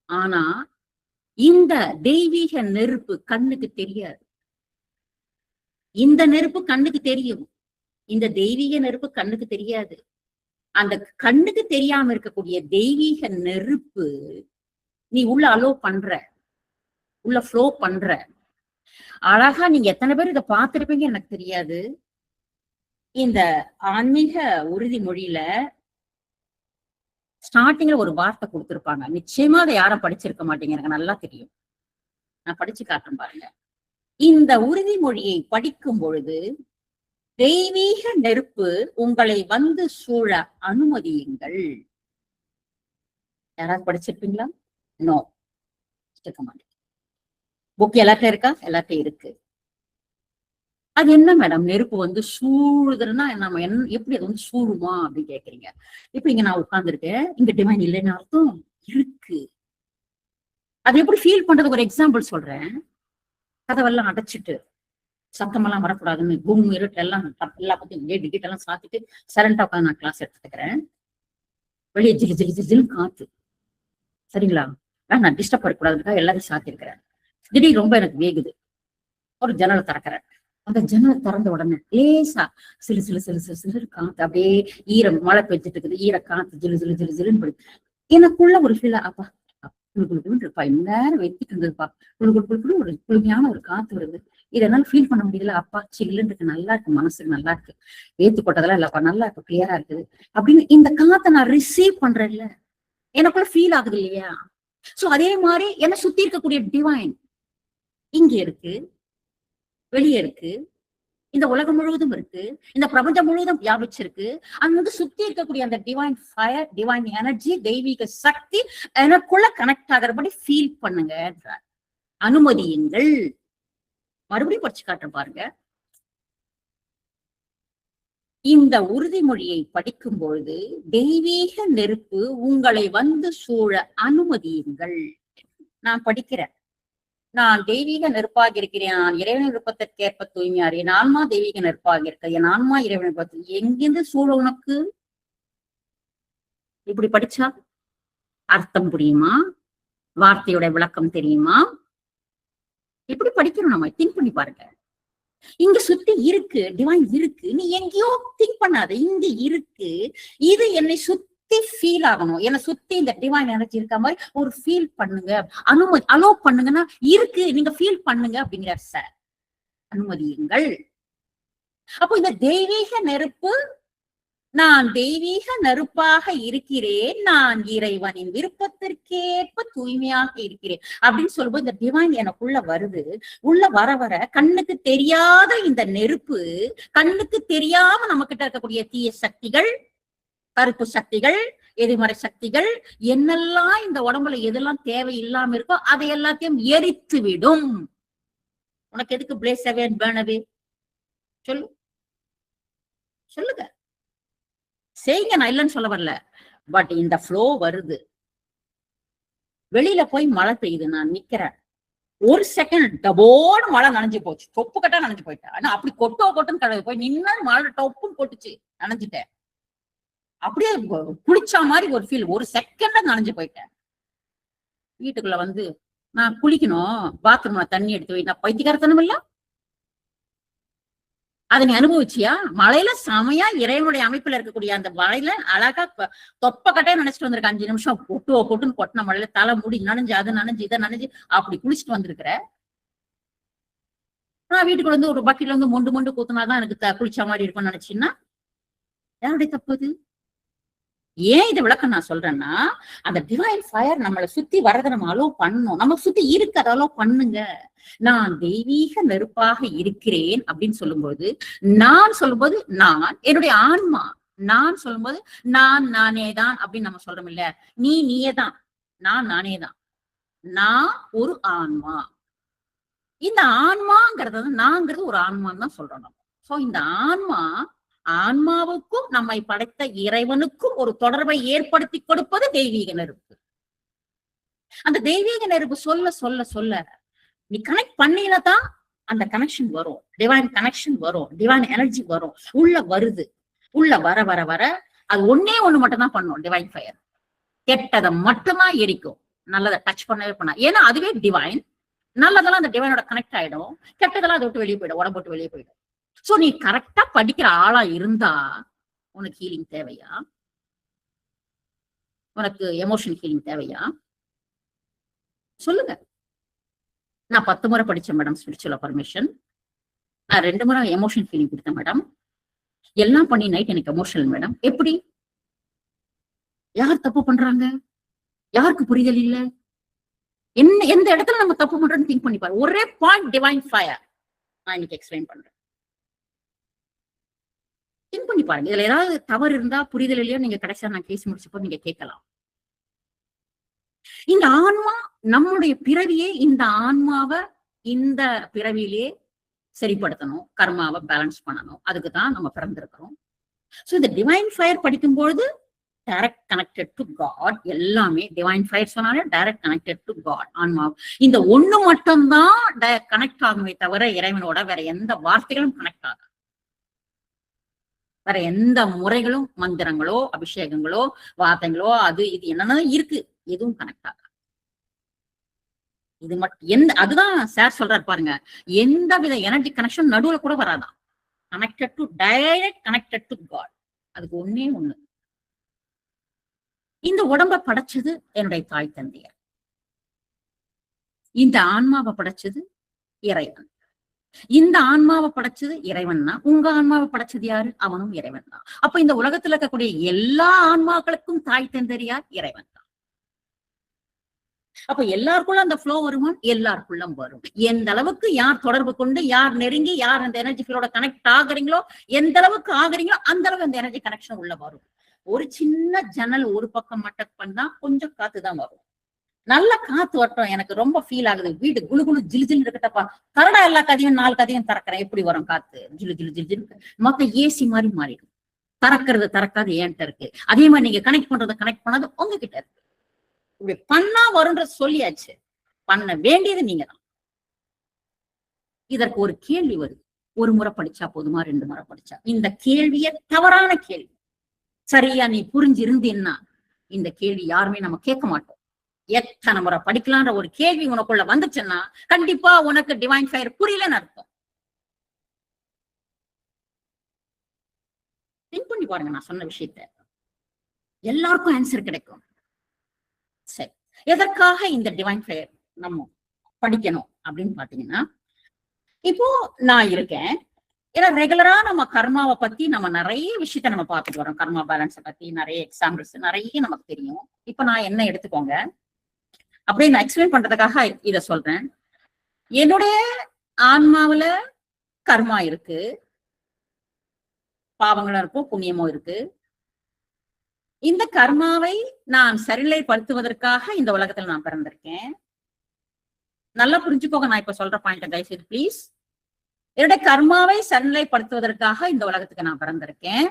[SPEAKER 1] ஆனா இந்த தெய்வீக நெருப்பு கண்ணுக்கு தெரியாது. இந்த நெருப்பு கண்ணுக்கு தெரியும், இந்த தெய்வீக நெருப்பு கண்ணுக்கு தெரியாது. அந்த கண்ணுக்கு தெரியாம இருக்கக்கூடிய தெய்வீக நெருப்பு நீ உள்ள அலோ பண்ற, உள்ள ஃப்ளோ பண்ற. அழகா நீங்க எத்தனை பேர் இதை பார்த்திருப்பீங்க எனக்கு தெரியாது. இந்த ஆன்மீக உறுதிமொழியில ஸ்டார்டிங்ல ஒரு வார்த்தை கொடுத்திருப்பாங்க. நிச்சயமா அதை யாரும் படிச்சிருக்க மாட்டீங்க, எனக்கு நல்லா தெரியும். நான் படிச்சு காட்டுறேன் பாருங்க. இந்த உறுதிமொழியை படிக்கும் பொழுது தெய்வீக நெருப்பு உங்களை வந்து சூழ அனுமதியுங்கள். யாராவது படிச்சிருப்பீங்களா? நோ, இருக்க மாட்டேன். புக் எல்லாத்தையும் இருக்கா? எல்லாத்தையும் இருக்கு. அது என்ன மேடம் நெருப்பு வந்து சூழுதுன்னா நம்ம எப்படி அது வந்து சூழுமா அப்படின்னு கேக்குறீங்க. இப்ப இங்க நான் உட்கார்ந்துருக்கேன், இங்க டிவைன் இல்லைன்னு அர்த்தம் இருக்கு. அது எப்படி ஃபீல் பண்றதுக்கு ஒரு எக்ஸாம்பிள் சொல்றேன். கதவெல்லாம் அடைச்சிட்டு சத்தமெல்லாம் வரக்கூடாதுன்னு பூம் இருட்டு எல்லாம் எல்லா பத்தியும் டிக்கெட் எல்லாம் சாத்திட்டு சரண்டா உட்காந்து நான் கிளாஸ் எடுத்துக்கிறேன். வெளியே ஜிலு ஜிலு ஜிலு காத்து, சரிங்களா? நான் டிஸ்டர்ப் பண்ணக்கூடாதுக்காக எல்லாரையும் சாத்திருக்கிறேன். திடீர் ரொம்ப எனக்கு வேகுது, ஒரு ஜன்னலை திறக்கிறேன். அந்த ஜன்னல் திறந்த உடனே லேசா சிலு சிலு சிலு சிலு சிலு காத்து, அப்படியே ஈரம் மழை பெஞ்சிட்டு இருக்குது, ஈர காத்து ஜிலு ஜிலு ஜிலு ஜிலுன்னு போடுது. எனக்குள்ள ஒரு ஃபீல், அப்பா குழுக்குழுன்னு இருப்பா, இந்நேரம் வெத்திட்டு இருந்ததுப்பா, குழு ஒரு குளுமையான ஒரு காத்து வருது, இதனால ஃபீல் பண்ண முடியல, அப்பா சில்லுன்னு இருக்கு, நல்லா இருக்கு, மனசுக்கு நல்லா இருக்கு, ஏத்து போட்டதெல்லாம் இல்லப்பா, நல்லா இருக்கு, கிளியரா இருக்குது அப்படின்னு இந்த காத்தை நான் ரிசீவ் பண்றேன்ல, எனக்குள்ள ஃபீல் ஆகுது இல்லையா? சோ அதே மாதிரி என்ன சுத்தி இருக்கக்கூடிய டிவைன் இங்க இருக்கு, வெளியே இருக்கு, இந்த உலகம் முழுவதும் இருக்கு, இந்த பிரபஞ்சம் முழுவதும் வியாபிச்சிருக்கு. அங்க சுத்தி இருக்கக்கூடிய அந்த டிவைன் ஃபயர், டிவைன் எனர்ஜி, தெய்வீக சக்தி எனக்குள்ள கனெக்ட் ஆகிறபடி ஃபீல் பண்ணுங்க, அனுமதியுங்கள். மறுபடியும் படிச்சு காட்டுற பாருங்க. இந்த உறுதிமொழியை படிக்கும் பொழுது தெய்வீக நெருப்பு உங்களை வந்து சூழ அனுமதியுங்கள். நான் படிக்கிறேன். நான் தெய்வீக நெருப்பாக இருக்கிறேன், நான் இறைவன் விருப்பத்திற்கேற்ப தூய்மையார், என் ஆன்மா தெய்வீக நெருப்பாக இருக்க, என் ஆன்மா இறைவன் விருப்பத்தில் எங்கிருந்து சூழ உனக்கு? இப்படி படிச்சா அர்த்தம் புரியுமா? வார்த்தையோட விளக்கம் தெரியுமா? எப்படி படிக்கணும்? நம்ம திங்க் பண்ணி பாருங்க. இங்க சுத்தி இருக்கு, டிவைன் இருக்கு, நீ எங்கேயோ திங்க் பண்ணாத, இங்க இருக்கு, இது என்னை சுத்தி ஃபீல் ஆகணும், என்னை சுத்தி இந்த டிவைன் எனர்ஜி இருக்க மாதிரி ஒரு ஃபீல் பண்ணுங்க, அனுமதி அலோ பண்ணுங்கன்னா இருக்கு, நீங்க ஃபீல் பண்ணுங்க அப்படிங்கிறார் சார். அனுமதியுங்கள். அப்போ இந்த தெய்வீக நெருப்பு, நான் தெய்வீக நெருப்பாக இருக்கிறேன், நான் இறைவனின் விருப்பத்திற்கேற்ப தூய்மையாக இருக்கிறேன் அப்படின்னு சொல்லும்போது இந்த டிவைன் எனக்குள்ள வருது. உள்ள வர வர கண்ணுக்கு தெரியாத இந்த நெருப்பு, கண்ணுக்கு தெரியாம நம்ம கிட்ட இருக்கக்கூடிய தீய சக்திகள், கருப்பு சக்திகள், எதிர்மறை சக்திகள், என்னெல்லாம் இந்த உடம்புல எதெல்லாம் தேவை இல்லாம இருக்கோ அதை எல்லாத்தையும் எரித்து விடும். உனக்கு எதுக்கு பிளேஸ் அவே அண்ட் பர்ன் அவே? சொல்லு, சொல்லுங்க, செய்யுங்க, நான் இல்லைன்னு சொல்ல வரல. பட் இந்த ஃப்ளோ வருது. வெளியில போய் மழை பெய்யுது, நான் நிக்கிறேன், ஒரு செகண்ட் டபோடு மழை நனைஞ்சு போச்சு, தொப்பு கட்டா நனைஞ்சு போயிட்டேன். ஆனா அப்படி கொட்டுன்னு கடவுள் போய் நின்னா மழை டொப்புன்னு கொட்டுச்சு, நனைஞ்சிட்டேன். அப்படியே குளிச்சா மாதிரி ஒரு ஃபீல், ஒரு செகண்ட்ல நனைஞ்சு போயிட்டேன். வீட்டுக்குள்ள வந்து நான் குளிக்கணும், பாத்ரூம்ல தண்ணி எடுத்து வை, நான் பைத்தியக்காரத்தனம் இல்ல? அதை நீ அனுபவிச்சியா? மழையில செமையா இறைவனுடைய அமைப்புல இருக்கக்கூடிய அந்த மழையில அழகா தொப்ப கட்டையா நினைச்சிட்டு வந்திருக்க, 5 நிமிஷம் கொட்டுன்னு கொட்டின மழையில தலை மூடி நனைஞ்சு, அது நனைஞ்சு, இதை நனைஞ்சு அப்படி குளிச்சுட்டு வந்திருக்கிற. நான் வீட்டுக்குள்ள வந்து ஒரு பக்கெட்ல வந்து மொண்டு கூத்துனாதான் எனக்கு குளிச்ச மாதிரி இருக்கும்னு நினைச்சீங்கன்னா யாருடைய தப்பு அது? ஏன் இது விளக்கம் நான் சொல்றேன்னா, அந்த டிவைன் ஃபயர் நம்மளை சுத்தி வர்றதை நம்ம அலோவ் பண்ணணும், நம்ம சுத்தி இருக்கு, அதை அலோவ் பண்ணுங்க. நான் தெய்வீக நெருப்பாக இருக்கிறேன் அப்படின்னு சொல்லும்போது, நான் சொல்லும்போது நான் என்னுடைய ஆன்மா, நான் சொல்லும்போது நான் நானேதான் அப்படின்னு நம்ம சொல்றோம் இல்ல, நீயேதான், நான் நானேதான், நான் ஒரு ஆன்மா. இந்த ஆன்மாங்கிறது நாங்கிறது ஒரு ஆன்மான்னு தான் சொல்றோம் நம்ம. சோ இந்த ஆன்மாவுக்கும் நம்மை படைத்த இறைவனுக்கும் ஒரு தொடர்பை ஏற்படுத்தி கொடுப்பது தெய்வீக நெருப்பு. அந்த தெய்வீக நெருப்பு சொல்ல சொல்ல சொல்ல நீ கனெக்ட் பண்ணினதான் அந்த கனெக்ஷன் வரும், டிவைன் கனெக்ஷன் வரும், டிவைன் எனர்ஜி வரும், உள்ள வருது. உள்ள வர வர வர அது ஒண்ணே ஒண்ணு மட்டும் தான் பண்ணும் டிவைன் ஃபயர், கெட்டதை மட்டும்தான் எரிக்கும், நல்லதை டச் பண்ணவே பண்ணா. ஏன்னா அதுவே டிவைன், நல்லதெல்லாம் அந்த டிவைனோட கனெக்ட் ஆயிடும், கெட்டதெல்லாம் அதை விட்டு வெளியே போயிடும், உடம்பு விட்டு வெளியே போயிடும். சோ நீ கரெக்டா படிக்கிற ஆளா இருந்தா உனக்கு ஹீலிங் தேவையா? உனக்கு எமோஷன் ஹீலிங் தேவையா? சொல்லுங்க. நான் 10 முறை படிச்சேன் மேடம் ஸ்பிரிச்சுவல் பர்மிஷன். நான் 2 முறை எமோஷன் ஹீலிங் கொடுத்தேன் மேடம். எல்லாம் பண்ணி நைட் எனக்கு எமோஷனல் மேடம். எப்படி? யார் தப்பு பண்றாங்க? யாருக்கு புரிதல் இல்ல? எந்த இடத்துல நம்ம தப்பு பண்றோம்னு திங்க் பண்ணி பாரு. ஒரே பாயிண்ட் டிவைன் ஃபயர் நான் இன்னைக்கு எக்ஸ்பிளைன் பண்றேன். திங்க் பண்ணி பாருங்க. இதுல ஏதாவது தவறு இருந்தா புரிதல் இல்லையோ நீங்க கடைசியா நான் பேசி முடிச்சப்போ நீங்க கேட்கலாம். இந்த ஆன்மா நம்முடைய பிறவியே இந்த ஆன்மாவை இந்த பிறவியிலே சரிப்படுத்தணும், கர்மாவை பேலன்ஸ் பண்ணணும். அதுக்குதான் நம்ம பிறந்திருக்கிறோம். சோ இந்த டிவைன் ஃபயர் படிக்கும்போது டைரக்ட் கனெக்டட் டு காட். எல்லாமே டிவைன் ஃபயர் சொன்னாலே டைரக்ட் கனெக்டட் டு காட். ஆன்மா இந்த ஒண்ணு மட்டும்தான் கனெக்ட் ஆகுமே தவிர இறைவனோட வேற எந்த வார்த்தைகளும் கனெக்ட் ஆகாது. வேற எந்த முறைகளும், மந்திரங்களோ, அபிஷேகங்களோ, வார்த்தைகளோ, அது இது என்னன்னா இருக்கு, எதுவும் கனெக்ட் ஆகாது. இது மட்டும் அதுதான் சார் சொல்றாரு பாருங்க, எந்த வித எனர்ஜி கனெக்ஷன் நடுவுல கூட வராதான். Connected to direct connected to God. அதுக்கு ஒண்ணே ஒண்ணு, இந்த உடம்ப படைச்சது என்னுடைய தாய் தந்தையர், இந்த ஆன்மாவை படைச்சது இறைவன். இந்த ஆன்மாவை படைச்சது இறைவன் தான். உங்க ஆன்மாவை படைச்சது யாரு? அவனும் இறைவன் தான். அப்ப இந்த உலகத்துல இருக்கக்கூடிய எல்லா ஆன்மாக்களுக்கும் தாய் தந்தையர் யார்? இறைவன் தான். அப்ப எல்லாருக்குள்ள அந்த ஃப்ளோ வருமா? எல்லாருக்குள்ள வரும். எந்த அளவுக்கு யார் தொடர்பு கொண்டு, யார் நெருங்கி, யார் அந்த எனர்ஜி ஃபீலோட கனெக்ட் ஆகுறீங்களோ, எந்த அளவுக்கு ஆகுறீங்களோ அந்த அளவு அந்த எனர்ஜி கனெக்ஷன் உள்ள வரும். ஒரு சின்ன ஜன்னல் ஒரு பக்கம் மட்டும் பண்ணா கொஞ்சம் காத்துதான் வரும். நல்ல காத்து வரட்டும், எனக்கு ரொம்ப ஃபீல் ஆகுது, வீடு குழு குழு ஜிலு ஜில் இருக்கட்டப்பா, கரடா எல்லா கதையும் 4 கதையும் திறக்கிறேன், எப்படி வரும் காத்து? ஜிலு ஜிலு ஜிலு ஜிலு. மொத்த ஏசி மாதிரி மாறிடும். திறக்கிறது திறக்காது ஏன்ட்ட இருக்கு. அதே மாதிரி நீங்க கனெக்ட் பண்றது கனெக்ட் பண்ணாது உங்ககிட்ட இருக்கு. இப்படி பண்ணா வரும்ன்றது சொல்லியாச்சு, பண்ண வேண்டியது நீங்க தான். இதற்கு ஒரு கேள்வி வருது, ஒரு முறை படிச்சா போதுமா, 2 முறை படிச்சா? இந்த கேள்விய தவறான கேள்வி. சரியா நீ புரிஞ்சிருந்தீன்னா இந்த கேள்வி யாருமே நம்ம கேட்க மாட்டோம். எத்தனை முறை படிக்கலான்ற ஒரு கேள்வி உனக்குள்ள வந்துச்சுன்னா கண்டிப்பா உனக்கு டிவைன் ஃபயர் புரியலன்னு அர்த்தம். திங்க் பண்ணி பாருங்க, நான் சொன்ன விஷயத்த எல்லாருக்கும் ஆன்சர் கிடைக்கும். சரி, எதற்காக இந்த டிவைன் ஃபயர் நம்ம படிக்கணும் அப்படின்னு பாத்தீங்கன்னா, இப்போ நான் இருக்கேன், ஏன்னா ரெகுலரா நம்ம கர்மாவை பத்தி நம்ம நிறைய விஷயத்த நம்ம பார்த்துட்டு வரோம். கர்மா பேலன்ஸை பத்தி நிறைய எக்ஸாம்பிள்ஸ் நிறைய நமக்கு தெரியும். இப்ப நான் என்ன எடுத்துக்கோங்க, அப்படியே நான் எக்ஸ்பிளைன் பண்றதுக்காக இத சொல்றேன். என்னுடைய ஆன்மாவில கர்மா இருக்கு, பாவங்களும் இருக்கும், புண்ணியமும் இருக்கு. இந்த கர்மாவை நான் சரிநிலைப்படுத்துவதற்காக இந்த உலகத்துல நான் பிறந்திருக்கேன். நல்லா புரிஞ்சுக்கோங்க நான் இப்ப சொல்ற பாயிண்ட் தயவுசெய்து ப்ளீஸ். என்னுடைய கர்மாவை சரிநிலைப்படுத்துவதற்காக இந்த உலகத்துக்கு நான் பிறந்திருக்கேன்.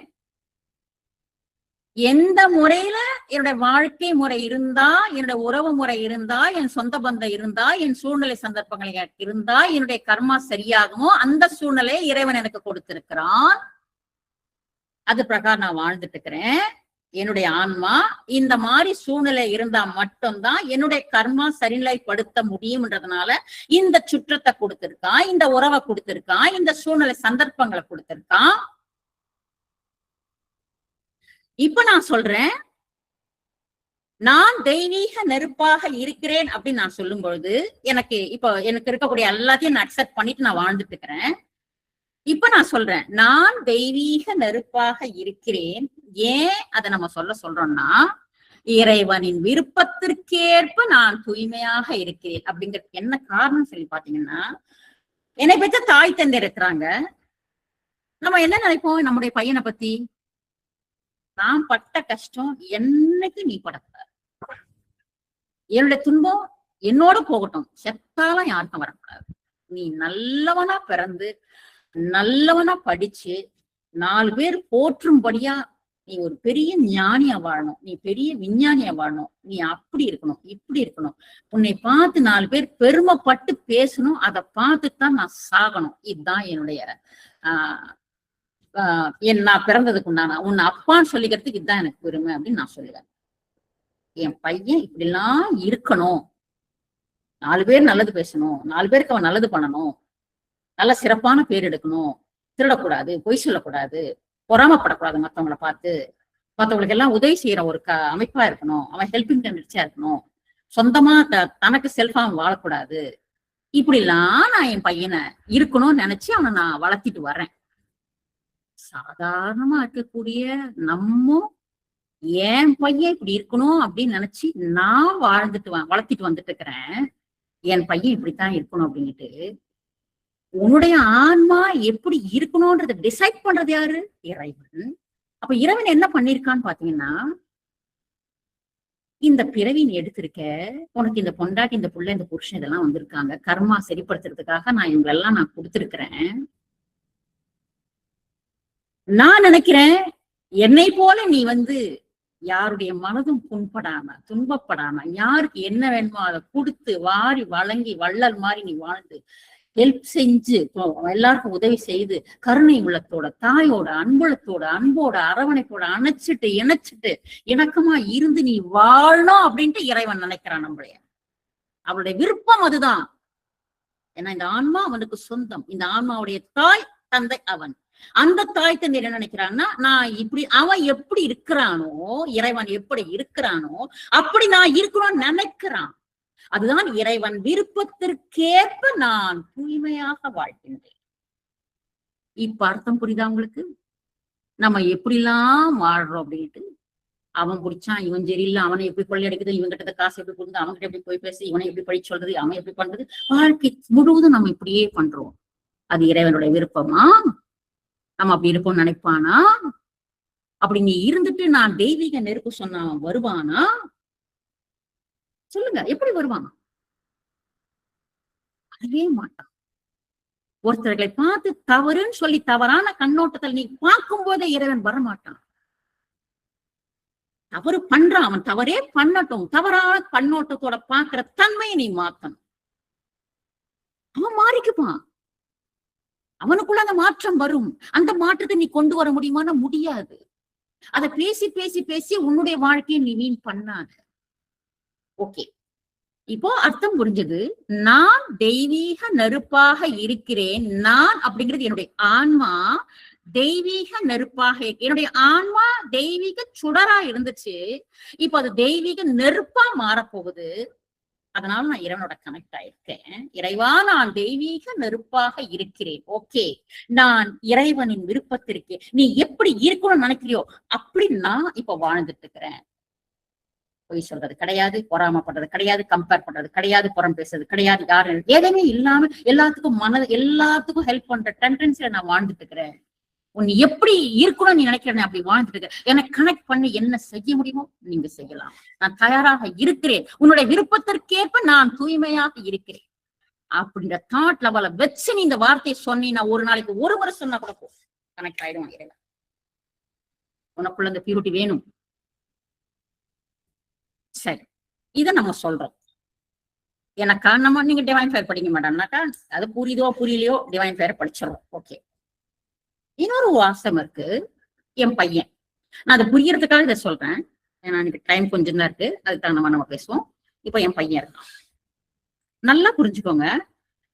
[SPEAKER 1] எந்த முறையில என்னுடைய வாழ்க்கை முறை இருந்தா, என்னுடைய உறவு முறை இருந்தா, என் சொந்த பந்தம் இருந்தா, என் சூழ்நிலை சந்தர்ப்பங்கள் இருந்தா என்னுடைய கர்மா சரியாகுமோ அந்த சூழ்நிலையை இறைவன் எனக்கு கொடுத்திருக்கிறான். அது பிரகாரம் நான் வாழ்ந்துட்டு இருக்கிறேன். என்னுடைய ஆன்மா இந்த மாதிரி சூழ்நிலை இருந்தா மட்டும்தான் என்னுடைய கர்மா சரிநிலைப்படுத்த முடியும்ன்றதுனால இந்த சுற்றத்தை கொடுத்திருக்கான், இந்த உறவை கொடுத்திருக்கான், இந்த சூழ்நிலை சந்தர்ப்பங்களை கொடுத்திருக்கான். இப்ப நான் சொல்றேன், நான் தெய்வீக நெருப்பாக இருக்கிறேன் அப்படின்னு நான் சொல்லும் பொழுது எனக்கு இருக்கக்கூடிய எல்லாத்தையும் நான் அக்செப்ட் பண்ணிட்டு நான் வாழ்ந்துட்டு இருக்கிறேன். இப்ப நான் சொல்றேன், நான் தெய்வீக நெருப்பாக இருக்கிறேன். ஏன் அதை நம்ம சொல்றோம்னா, இறைவனின் விருப்பத்திற்கேற்ப நான் தூய்மையாக இருக்கிறேன். அப்படிங்கிறதுக்கு என்ன காரணம் சொல்லி பாத்தீங்கன்னா, என்னை பெற்ற தாய் தந்தை இருக்கிறாங்க. நம்ம என்ன நினைப்போம் நம்முடைய பையனை பத்தி? நான் பட்ட கஷ்டம் என்னைக்கு நீ படக்கூடாது, என்னுடைய துன்பம் என்னோட போகட்டும், செத்தாலும் யாருக்கும் வரக்கூடாது. நீ நல்லவனா பிறந்து நல்லவனா படிச்சு 4 பேர் போற்றும்படியா நீ ஒரு பெரிய ஞானியா வாழணும், நீ பெரிய விஞ்ஞானியா வாழணும், நீ அப்படி இருக்கணும், இப்படி இருக்கணும், உன்னை பார்த்து 4 பேர் பெருமைப்பட்டு பேசணும், அதை பார்த்துதான் நான் சாகணும். இதுதான் என்னுடைய நான் பிறந்ததுக்கு உண்டான உன்னை அப்பான்னு சொல்லிக்கிறதுக்கு இதுதான் எனக்கு பெருமை அப்படின்னு நான் சொல்லுவேன். என் பையன் இப்படி எல்லாம் இருக்கணும், 4 பேர் நல்லது பேசணும், 4 பேருக்கு அவன் நல்லது பண்ணணும், நல்ல சிறப்பான பேர் எடுக்கணும், திருடக்கூடாது, பொய் சொல்லக்கூடாது, பொறாமப்படக்கூடாது, மத்தவங்களை பார்த்து மத்தவங்களுக்கு எல்லாம் உதவி செய்யற ஒரு அமைப்பா இருக்கணும், அவன் ஹெல்பிங் டெண்டன்சியா இருக்கணும், சொந்தமா தனக்கு செல்ஃபா வாழக்கூடாது. இப்படி எல்லாம் நான் என் பையனை இருக்கணும்னு நினைச்சு அவனை நான் வளர்த்திட்டு வர்றேன். சாதாரணமா இருக்கக்கூடிய நம்ம என் பையன் இப்படி இருக்கணும் அப்படின்னு நினைச்சு நான் வளர்த்திட்டு வந்துட்டு இருக்கிறேன். என் பையன் இப்படித்தான் இருக்கணும் அப்படின்ட்டு உன்னுடைய ஆன்மா எப்படி இருக்கணும்ன்றத டிசைட் பண்றது யாரு? இறைவன். அப்ப இறைவன் என்ன பண்ணிருக்கான்னு பாத்தீங்கன்னா, இந்த பிறவி நீ எடுத்திருக்க, உனக்கு இந்த பொண்டாட்டி, இந்த புள்ள, இந்த புருஷன் இதெல்லாம் வந்திருக்காங்க. கர்மா சரிப்படுத்துறதுக்காக நான் இவங்களெல்லாம் நான் கொடுத்திருக்கிறேன். நான் நினைக்கிறேன், என்னை போல நீ யாருடைய மனதும் புண்படாம, துன்பப்படாம, யாருக்கு என்ன வேணுமோ அதை கொடுத்து வாரி வழங்கி வள்ளல் மாதிரி நீ வாழ்ந்து ஹெல்ப் செஞ்சு எல்லாருக்கும் உதவி செய்து கருணை உள்ளத்தோட, தாயோட அன்புலத்தோட, அன்போட, அரவணைப்போட அணைச்சிட்டு இணைச்சிட்டு இணக்கமா இருந்து நீ வாழணும் அப்படின்ட்டு இறைவன் நினைக்கிறான் நம்மளைய. அவளுடைய விருப்பம் அதுதான். ஏன்னா இந்த ஆன்மா அவனுக்கு சொந்தம். இந்த ஆன்மாவுடைய தாய் தந்தை அவன். அந்த தாய் தந்தை என்ன நினைக்கிறான்னா, நான் இப்படி அவன் எப்படி இருக்கிறானோ, இறைவன் எப்படி இருக்கிறானோ அப்படி நான் இருக்கணும்னு நினைக்கிறான். அதுதான் இறைவன் விருப்பத்திற்கேற்ப நான் தூய்மையாக வாழ்கின்றேன். இப்ப அர்த்தம் புரியுதா உங்களுக்கு? நம்ம எப்படிலாம் வாழ்றோம் அப்படின்ட்டு. அவன் பிடிச்சான், இவன் சரியில்லை, அவனை எப்படி கொள்ளையடிக்குது, இவன் கிட்ட காசு எப்படி கொடுத்து, அவன்கிட்ட எப்படி போய் பேசி, இவனை எப்படி படிச்சு சொல்றது, அவன் எப்படி பண்றது, வாழ்க்கை முழுவதும் நம்ம இப்படியே பண்றோம். அது இறைவனுடைய விருப்பமா? நம்ம அப்படி இருப்போம்னு நினைப்பானா? அப்படி நீ இருந்துட்டு நான் தெய்வீக நெருப்பு சொன்ன அவன் வருவானா? சொல்லுங்க, எப்படி வருவான்? வரவே மாட்டான். ஒருத்தர்களை பார்த்து தவறுன்னு சொல்லி தவறான கண்ணோட்டத்தில் நீ பார்க்கும் போதே இறைவன் வரமாட்டான். தவறு பண்றான், அவன் தவறே பண்ணட்டும், தவறான கண்ணோட்டத்தோட பாக்குற தன்மையை நீ மாத்தணும். அவன் மாறிக்குப்பான். அவனுக்குள்ள அந்த மாற்றம் வரும். அந்த மாற்றத்தை நீ கொண்டு வர முடியுமானா முடியாது. அதை பேசி பேசி பேசி உன்னுடைய வாழ்க்கையை நீ வீண் பண்ணாத. ஓகே, இப்போ அர்த்தம் புரிஞ்சது. நான் தெய்வீக நெருப்பாக இருக்கிறேன். நான் அப்படிங்கிறது என்னுடைய ஆன்மா தெய்வீக நெருப்பாக, என்னுடைய ஆன்மா தெய்வீக சுடரா இருந்துச்சு. இப்ப அது தெய்வீக நெருப்பா மாறப்போகுது. அதனால நான் இறைவனோட கனெக்ட் ஆயிருக்கேன். இறைவா, நான் தெய்வீக நெருப்பாக இருக்கிறேன். ஓகே, நான் இறைவனின் விருப்பத்திற்கு நீ எப்படி இருக்கணும்னு நினைக்கிறியோ அப்படி நான் இப்ப வாழ்ந்துட்டு இருக்கிறேன். பொய் சொல்றது கிடையாது, பொறாமப்படுறது கிடையாது, கம்பேர் பண்றது கிடையாது, புறம் பேசுறது கிடையாது, யாரும் எதுவுமே இல்லாம எல்லாத்துக்கும் ஹெல்ப் பண்ற டெண்டன்சில நான் வாழ்ந்துட்டு இருக்கிறேன். உன் எப்படி இருக்கணும்னு நீ நினைக்கிறேன், அப்படி வாழ்ந்துட்டு இருக்க. எனக்கு கனெக்ட் பண்ணி என்ன செய்ய முடியுமோ நீங்க செய்யலாம். நான் தயாராக இருக்கிறேன். உன்னுடைய விருப்பத்திற்கேற்ப நான் தூய்மையாக இருக்கிறேன் அப்படின்ற தாட் லெவல வச்சு நீ இந்த வார்த்தையை சொன்னீங்கன்னா ஒரு நாளைக்கு ஒரு முறை சொன்னா கூட போ, கனெக்ட் ஆயிடும். இறைவன் உனக்குள்ள இந்த பியூரிட்டி வேணும். சரி, இதை நம்ம சொல்றோம். எனக்கா நம்ம நீங்க டிவைன் ஃபயர் படிக்க மாட்டோம்னாக்கா அது புரியுதோ புரியலையோ டிவைன் ஃபயர் படிச்சிடறோம். ஓகே, இன்னொரு வாசம் இருக்கு. என் பையன், நான் அதை புரியறதுக்காக இதை சொல்றேன். ஏன்னா எனக்கு டைம் கொஞ்சம் தான் இருக்கு, அதுக்காக நம்ம பேசுவோம். இப்ப என் பையன் இருக்கான், நல்லா புரிஞ்சுக்கோங்க.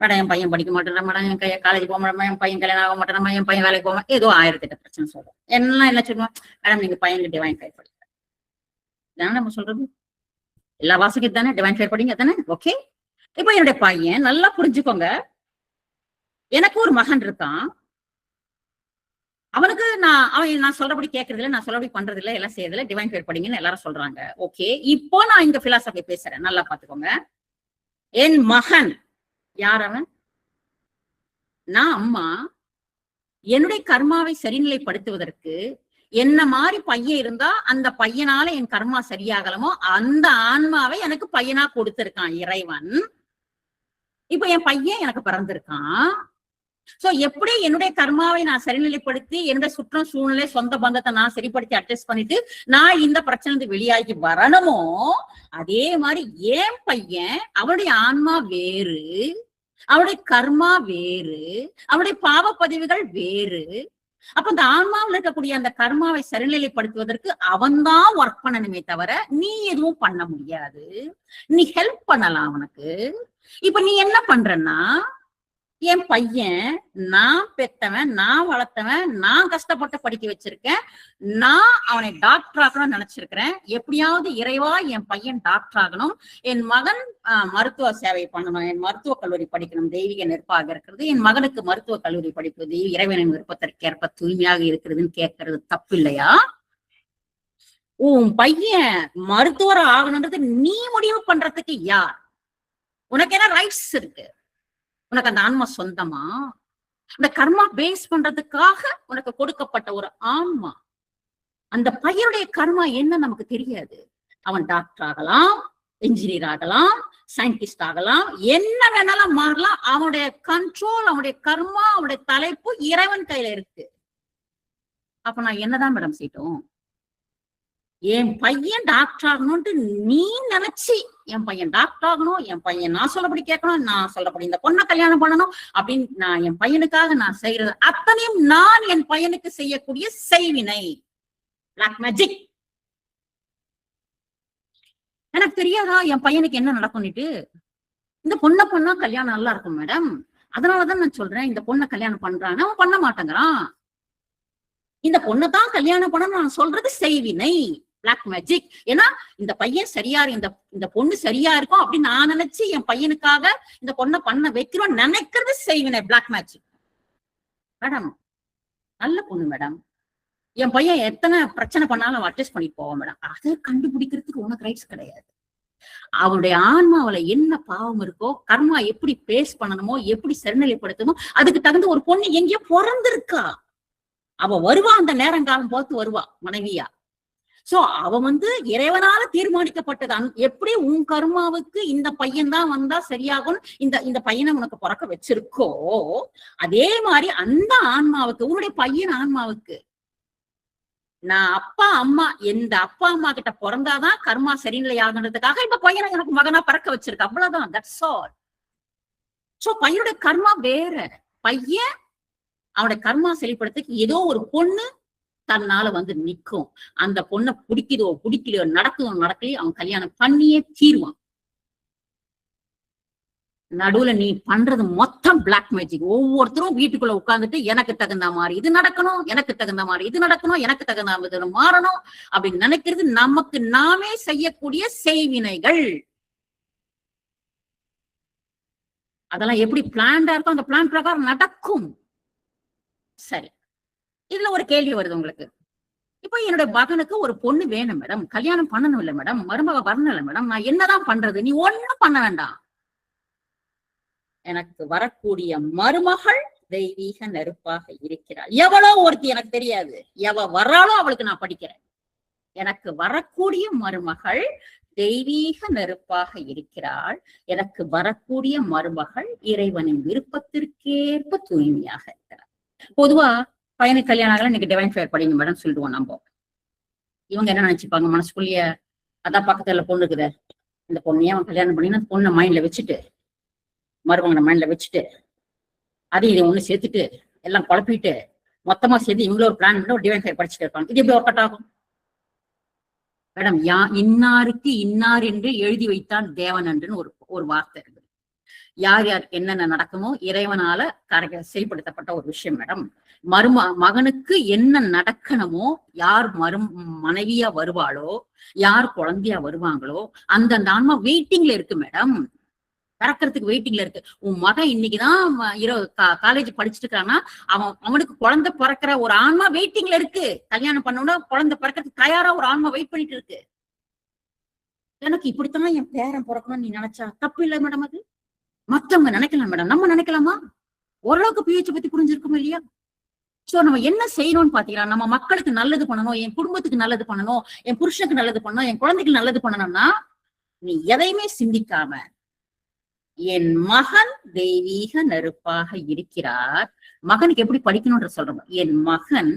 [SPEAKER 1] மேடம் என் பையன் படிக்க மாட்டேன், மேடம் என் காலேஜ் போக மாட்டேன், என் பையன் கல்யாணம் ஆக மாட்டேன், என் பையன் வேலைக்கு போக, ஏதோ 1008 பிரச்சனை சொல்றோம். என்ன சொல்லுவோம், மேடம் நீங்க பையனுக்கு டிவைன் ஃபயர் படிக்க தானே நம்ம சொல்றது. எல்லா வாசகம் தானே டிவைன் ஃபயர் படிங்க தானே. ஓகே, இப்ப என்னுடைய பையன் நல்லா புரிஞ்சுக்கோங்க. எனக்கு ஒரு மகன் இருக்கான். அவனுக்கு நான் சொல்றபடி கேட்கறது இல்லை, நான் சொல்றபடி பண்றது இல்லை, எல்லாம் செய்யறது இல்லை, டிவைன் ஃபயர் படிங்கன்னு எல்லாரும் சொல்றாங்க. ஓகே, இப்போ நான் இங்க பிலாசபி பேசுறேன், நல்லா பாத்துக்கோங்க. என் மகன் யார்? அவன் நான் அம்மா. என்னுடைய கர்மாவை சரிநிலைப்படுத்துவதற்கு என்ன மாதிரி பையன் இருந்தா அந்த பையனால என் கர்மா சரியாகலமோ அந்த ஆன்மாவை எனக்கு பையனா கொடுத்திருக்கான் இறைவன். இப்ப என் பையன் எனக்கு பிறந்திருக்கான். சோ எப்படி என்னுடைய கர்மாவை நான் சரிநிலைப்படுத்தி என்னுடைய சுற்றம் சூழ்நிலை சொந்த பந்தத்தை நான் சரிப்படுத்தி அட்ஜஸ்ட் பண்ணிட்டு நான் இந்த பிரச்சனை வெளியாகி வரணுமோ அதே மாதிரி என் பையன் அவனுடைய ஆன்மா வேறு, அவனுடைய கர்மா வேறு, அவனுடைய பாவ பதிவுகள் வேறு. அப்ப அந்த ஆன்மாவில் இருக்கக்கூடிய அந்த கர்மாவை சரிநிலைப்படுத்துவதற்கு அவன்தான் ஒர்க் பண்ணணுமே தவிர நீ எதுவும் பண்ண முடியாது. நீ ஹெல்ப் பண்ணலாம் அவனுக்கு. இப்ப நீ என்ன பண்றன்னா, என் பையன் நான் பெத்தவன், நான் வளர்த்தவன், நான் கஷ்டப்பட்டு படிக்க வச்சிருக்கேன், நான் அவனை டாக்டர் ஆகணும்னு நினைச்சிருக்கிறேன். எப்படியாவது இறைவா என் பையன் டாக்டர் ஆகணும், என் மகன் மருத்துவ சேவை பண்ணணும், என் மருத்துவ கல்லூரி படிக்கணும், தெய்வீக நெருப்பாக இருக்கிறது, என் மகனுக்கு மருத்துவ கல்லூரி படிப்பது இறைவனின் விருப்பத்திற்கேற்ப தூய்மையாக இருக்கிறதுன்னு கேட்கறது தப்பு இல்லையா? உன் பையன் மருத்துவர் ஆகணும்ன்றது நீ முடிவு பண்றதுக்கு யார்? உனக்கு என்ன ரைட்ஸ் இருக்கு? உனக்கு அந்த ஆன்மா சொந்தமா? அந்த கர்மா பேஸ் பண்றதுக்காக உனக்கு கொடுக்கப்பட்ட ஒரு ஆன்மா. அந்த பையனுடைய கர்மா என்ன நமக்கு தெரியாது. அவன் டாக்டர் ஆகலாம், இன்ஜினியர் ஆகலாம், சயின்டிஸ்ட் ஆகலாம், என்ன வேணாலும் மாறலாம். அவனுடைய கண்ட்ரோல், அவனுடைய கர்மா, அவனுடைய தலைப்பு இறைவன் கையில இருக்கு. அப்ப நான் என்னதான் மேடம் செய்யட்டும்? என் பையன் டாக்டர் ஆகணும்ட்டு நீ நினைச்சு என் பையன் டாக்டர் ஆகணும், என் பையன் நான் சொல்லபடி கேட்கணும், நான் சொல்லபடி இந்த பொண்ணை கல்யாணம் பண்ணணும் அப்படின்னு நான் என் பையனுக்காக நான் செய்யறது அத்தனையும் நான் என் பையனுக்கு செய்யக்கூடிய செய்வினை, பிளாக் மேஜிக். எனக்கு தெரியாதா என் பையனுக்கு என்ன நடக்கும்னுட்டு? இந்த பொண்ணை பண்ணா கல்யாணம் நல்லா இருக்கும் மேடம், அதனாலதான் நான் சொல்றேன் இந்த பொண்ணை கல்யாணம் பண்றான்னு. அவன் பண்ண மாட்டேங்கிறான். இந்த பொண்ணை தான் கல்யாணம் பண்ணணும் நான் சொல்றது செய்வினை, பிளாக் மேஜிக். ஏன்னா இந்த பையன் சரியா, இந்த பொண்ணு சரியா இருக்கும் அப்படின்னு நான் நினைச்சு என் பையனுக்காக இந்த பொண்ணை பண்ண வைக்கிறோம் நினைக்கிறது செய்வினை, பிளாக் மேஜிக். மேடம் நல்ல பொண்ணு மேடம், என் பையன் எத்தனை பிரச்சனை பண்ணாலும் அட்ஜஸ்ட் பண்ணிட்டு போவோம் மேடம். அதை கண்டுபிடிக்கிறதுக்கு உனக்கு ரைட்ஸ் கிடையாது. அவருடைய ஆன்மாவில என்ன பாவம் இருக்கோ, கர்மா எப்படி பேஸ் பண்ணணுமோ, எப்படி சரி அதுக்கு தகுந்த ஒரு பொண்ணு எங்கேயோ பிறந்திருக்கா. அவ வருவா, அந்த நேரங்காலம் பார்த்து வருவா மனைவியா. சோ அவ இறைவனால தீர்மானிக்கப்பட்டது. எப்படி உன் கர்மாவுக்கு இந்த பையன் தான் வந்தா சரியாகும், இந்த பையனை உனக்கு பிறக்க வச்சிருக்கோ, அதே மாதிரி அந்த ஆன்மாவுக்கு, உன்னுடைய பையன் ஆன்மாவுக்கு நான் அப்பா அம்மா, எந்த அப்பா அம்மா கிட்ட பிறந்தாதான் கர்மா சரிநிலை ஆகுன்றதுக்காக இப்ப பையனை எனக்கு மகனா பறக்க வச்சிருக்கு. அவ்வளவுதான், தட்ஸ் ஆல். சோ பையனுடைய கர்மா வேற. பையன் அவனுடைய கர்மா செயல்படுறதுக்கு ஏதோ ஒரு பொண்ணு தன்னால நிக்கும். அந்த பொண்ணை பிடிக்குதோ பிடிக்கலையோ, நடக்குதோ நடக்கலையோ, அவன் கல்யாணம் பண்ணியே தீருவான். நடுவுல நீ பண்றது மொத்தம் பிளாக் மேஜிக். ஒவ்வொருத்தரும் வீட்டுக்குள்ள உட்கார்ந்துட்டு எனக்கு தகுந்த மாதிரி இது நடக்கணும், எனக்கு தகுந்த மாதிரி இது நடக்கணும், எனக்கு தகுந்த மாதிரி மாறணும் அப்படின்னு நினைக்கிறது நமக்கு நாமே செய்யக்கூடிய செய்வினைகள். அதெல்லாம் எப்படி பிளான்டா இருக்கும், அந்த பிளான் பிரகாரம் நடக்கும். சரி, இதுல ஒரு கேள்வி வருது உங்களுக்கு. இப்ப என்னுடைய மகனுக்கு ஒரு பொண்ணு வேணும் மேடம், கல்யாணம் பண்ணணும் இல்ல மேடம், மருமக வரணும் இல்ல மேடம், நான் என்னதான் பண்றது? நீ ஒண்ணும் பண்ண வேண்டாம். எனக்கு வரக்கூடிய மருமகள் தெய்வீக நெருப்பாக இருக்கிறாள். எவ்வளோ ஒருத்தி எனக்கு தெரியாது, எவ வர்றாளோ அவளுக்கு நான் படிக்கிறேன். எனக்கு வரக்கூடிய மருமகள் தெய்வீக நெருப்பாக இருக்கிறாள். எனக்கு வரக்கூடிய மருமகள் இறைவனின் விருப்பத்திற்கேற்ப தூய்மையாக இருக்கிறாள். பொதுவா பையனுக்கு கல்யாணம் ஆகல, இன்னைக்கு டிவைன் ஃபயர் படிங்க மேடம் சொல்லிடுவோம் நம்ம. இவங்க என்ன நினைச்சுப்பாங்க மனசுக்குள்ளேயே, அதான் பக்கத்துல பொண்ணு இருக்குத, இந்த பொண்ணையே அவன் கல்யாணம் பண்ணினா பொண்ணை மைண்ட்ல வச்சுட்டு, மருமகனை மைண்ட்ல வச்சுட்டு, அதையும் இதை ஒண்ணு சேர்த்துட்டு எல்லாம் குழப்பிட்டு மொத்தமா சேர்த்து இவங்கள ஒரு பிளான் பண்ணி ஒரு டிவைன் ஃபயர் படிச்சுட்டு இருப்பாங்க. இது எப்படி ஒர்க் அவுட் ஆகும் மேடம்? இன்னாருக்கு இன்னார் என்று எழுதி வைத்தான் தேவன் என்றுன்னு ஒரு வார்த்தை இருக்கு. யார் யாருக்கு என்னென்ன நடக்குமோ இறைவனால செயல்படுத்தப்பட்ட ஒரு விஷயம் மேடம். மகனுக்கு என்ன நடக்கணுமோ, யார் மனைவியா வருவாளோ, யார் குழந்தையா வருவாங்களோ, அந்த ஆன்மா வெயிட்டிங்ல இருக்கு மேடம். பிறக்கிறதுக்கு வெயிட்டிங்ல இருக்கு. உன் மகன் இன்னைக்குதான் காலேஜ் படிச்சுட்டு இருக்கான்னா, அவனுக்கு குழந்தை பிறக்கிற ஒரு ஆன்மா வெயிட்டிங்ல இருக்கு. கல்யாணம் பண்ணோம்னா குழந்தை பிறக்கிறதுக்கு தயாரா ஒரு ஆன்மா வெயிட் பண்ணிட்டு இருக்கு. எனக்கு இப்படித்தான் என் பேரன் பிறக்கணும்னு நீ நினைச்சா தப்பு இல்லை மேடம். அது மத்தவங்க நினைக்கலாம் மேடம், நம்ம நினைக்கலாமா? ஓரளவுக்கு பிஹெச் பத்தி புரிஞ்சிருக்கும் இல்லையா? சோ நம்ம என்ன செய்யணும்னு பாத்தீங்கன்னா, நம்ம மக்களுக்கு நல்லது பண்ணணும், என் குடும்பத்துக்கு நல்லது பண்ணணும், என் புருஷனுக்கு நல்லது பண்ணணும், என் குழந்தைக்கு நல்லது பண்ணணும்னா நீ எதையுமே சிந்திக்காம, என் மகன் தெய்வீக நெருப்பாக இருக்கிறார். மகனுக்கு எப்படி படிக்கணும்ன்ற சொல்றோம். என் மகன்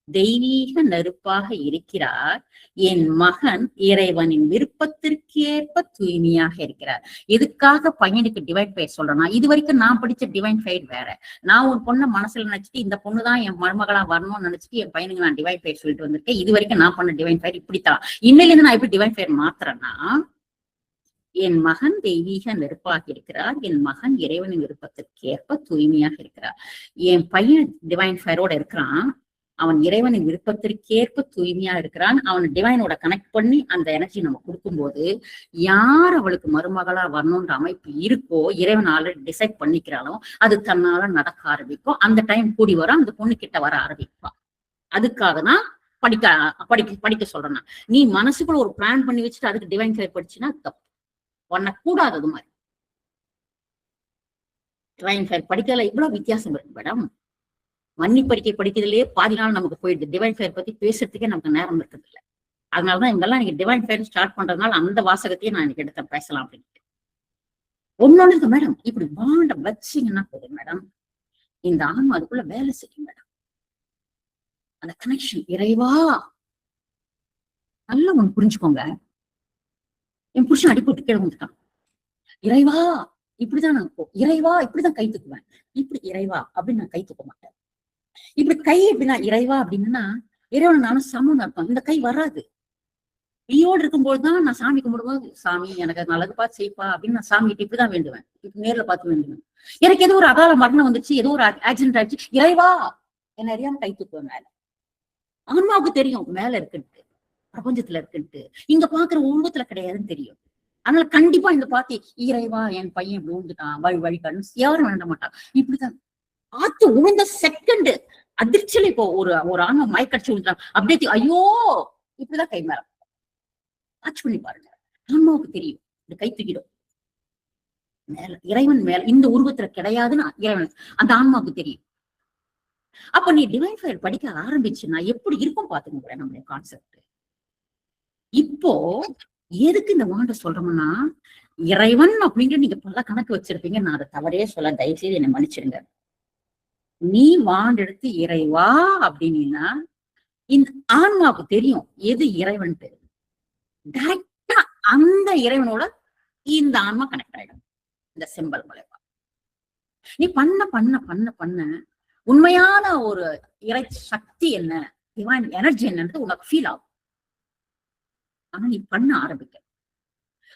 [SPEAKER 1] தெய்வீக நெருப்பாக இருக்கிறார். என் மகன் இறைவனின் விருப்பத்திற்கேற்ப தூய்மையாக இருக்கிறார். எதுக்காக பையனுக்கு டிவைன் ஃபயர் சொல்றேன்னா, இது வரைக்கும் நான் படிச்ச டிவைன் ஃபயர் வேற. நான் ஒரு பொண்ணை மனசுல நினைச்சிட்டு இந்த பொண்ணுதான் என் மருமகளா வரணும்னு நினைச்சிட்டு என் பையனுக்கு நான் டிவைன் ஃபயர் சொல்லிட்டு வந்திருக்கேன். இது வரைக்கும் நான் பண்ண டிவைன் ஃபயர் இப்படித்தான். இன்னையில இருந்து நான் எப்படி டிவைன் ஃபயர் மாத்துறேன்னா, என் மகன் தெய்வீக நெருப்பாக இருக்கிறார், என் மகன் இறைவனின் விருப்பத்திற்கேற்ப தூய்மையாக இருக்கிறார். என் பையன் டிவைன் ஃபயரோட இருக்கிறான், அவன் இறைவனின் விருப்பத்திற்கேற்ப தூய்மையா இருக்கிறான். அவன் டிவைனோட கனெக்ட் பண்ணி அந்த எனர்ஜி நம்ம கொடுக்கும்போது, யார் அவளுக்கு மருமகளா வரணும்ன்ற அமைப்பு இருக்கோ, இறைவன் ஆல்ரெடி டிசைட் பண்ணிக்கிறாளோ, அது தன்னால நடக்க ஆரம்பிக்கும். அந்த டைம் கூடி வரும், அந்த பொண்ணு கிட்ட வர ஆரம்பிப்பா. அதுக்காக தான் படிக்க சொல்றேன். நீ மனசுக்குள்ள ஒரு பிளான் பண்ணி வச்சுட்டு அதுக்கு டிவைன் ஃபயர் படிச்சுன்னா தப்பு, பண்ணக்கூடாது. அது மாதிரி டிவைன் ஃபயர் படிக்கிறதுல இவ்வளவு வித்தியாசம் இருக்கு மேடம். மன்னிப்பறிக்கை படிக்கிறதுலயே பாதி நாள் நமக்கு போயிடுது. டிவைன் ஃபயர் பத்தி பேசுறதுக்கே நமக்கு நேரம் இருக்கிறது இல்லை. அதனாலதான் இவங்கெல்லாம் நீங்க டிவைன் ஃபயர் ஸ்டார்ட் பண்றதுனால அந்த வாசகத்தையே நான் எனக்கு எடுத்த பேசலாம் அப்படின்னு. ஒன்னொன்னு இருக்கு மேடம், இப்படி பாண்ட வச்சிங்கன்னா போதும் மேடம், இந்த ஆன்மா அதுக்குள்ள வேலை செய்யும் மேடம். அந்த கனெக்ஷன் இறைவா நல்லா ஒண்ணு புரிஞ்சுக்கோங்க. என் புருஷன் அடிப்பட்டு கீழே வந்துட்டான். இறைவா இப்படிதான் நான் இறைவா இப்படிதான் கை தூக்குவேன். இப்படி இறைவா அப்படின்னு நான் கை தூக்க மாட்டேன். இப்படி கை எப்படின்னா இறைவா அப்படின்னா இறைவன் நானும் சமம் அர்த்தம். இந்த கை வராது. ஈயோடு இருக்கும்போதுதான் நான் சாமி கும்பிடும்போது, சாமி எனக்கு நல்லது பார்த்து செய்ப்பா அப்படின்னு நான் சாமி கிட்ட இப்படிதான் வேண்டுவேன். இப்ப நேர்ல பார்த்து வேண்டுவேன். எனக்கு ஏதோ ஒரு அகால மரணம் வந்துச்சு, ஏதோ ஒரு ஆக்சிடென்ட் ஆயிடுச்சு, இறைவா என்ன அறியாம கை தூக்குவேன் மேல. ஆன்மாவுக்கு தெரியும் மேல இருக்குன்ட்டு, பிரபஞ்சத்துல இருக்குன்ட்டு. இங்க பாக்குற உருவத்துல கிடையாதுன்னு தெரியும். அதனால கண்டிப்பா இந்த பாத்தி இறைவா என் பையன் இப்படி விழுந்துட்டான், வழி கண்ணு யாரும் வேண்ட மாட்டான். இப்படிதான் ஆத்து உழுந்த செகண்ட் அதிர்ச்சியில இப்போ ஒரு ஆன்மா மயக்கடிச்சு விழுந்துட்டான் அப்படியே ஐயோ இப்படிதான் கை மேல வாட்ச் பண்ணி பாருங்க. ஆன்மாவுக்கு தெரியும் இந்த கை தூக்கிடும் மேல, இறைவன் மேல இந்த உருவத்துல கிடையாதுன்னு இறைவன் அந்த ஆன்மாவுக்கு தெரியும். அப்ப நீ டிவைன் ஃபயர் படிக்க ஆரம்பிச்சுன்னா எப்படி இருக்கும் பாத்துங்க நம்மளுடைய கான்செப்ட். இப்போ எதுக்கு இந்த வாண்ட சொல்றோம்னா, இறைவன் அப்படிங்கிற நீங்க பல கணக்கு வச்சிருப்பீங்க. நான் அதை தவறே சொல்ல, தயவுசெய்து என்னை மன்னிச்சிருங்க. நீ வாண்ட் எடுத்து இறைவா அப்படின்னா இந்த ஆன்மாவுக்கு தெரியும் எது இறைவன்ட்டு. டைரக்டா அந்த இறைவனோட இந்த ஆன்மா கனெக்ட் ஆயிடும் இந்த சிம்பல் மூலமா. நீ பண்ண பண்ண பண்ண பண்ண உண்மையான ஒரு இறை சக்தி என்ன, டிவைன் எனர்ஜி என்னன்றது உனக்கு ஃபீல் ஆகும். ஆனா நீ பண்ண ஆரம்பிக்க,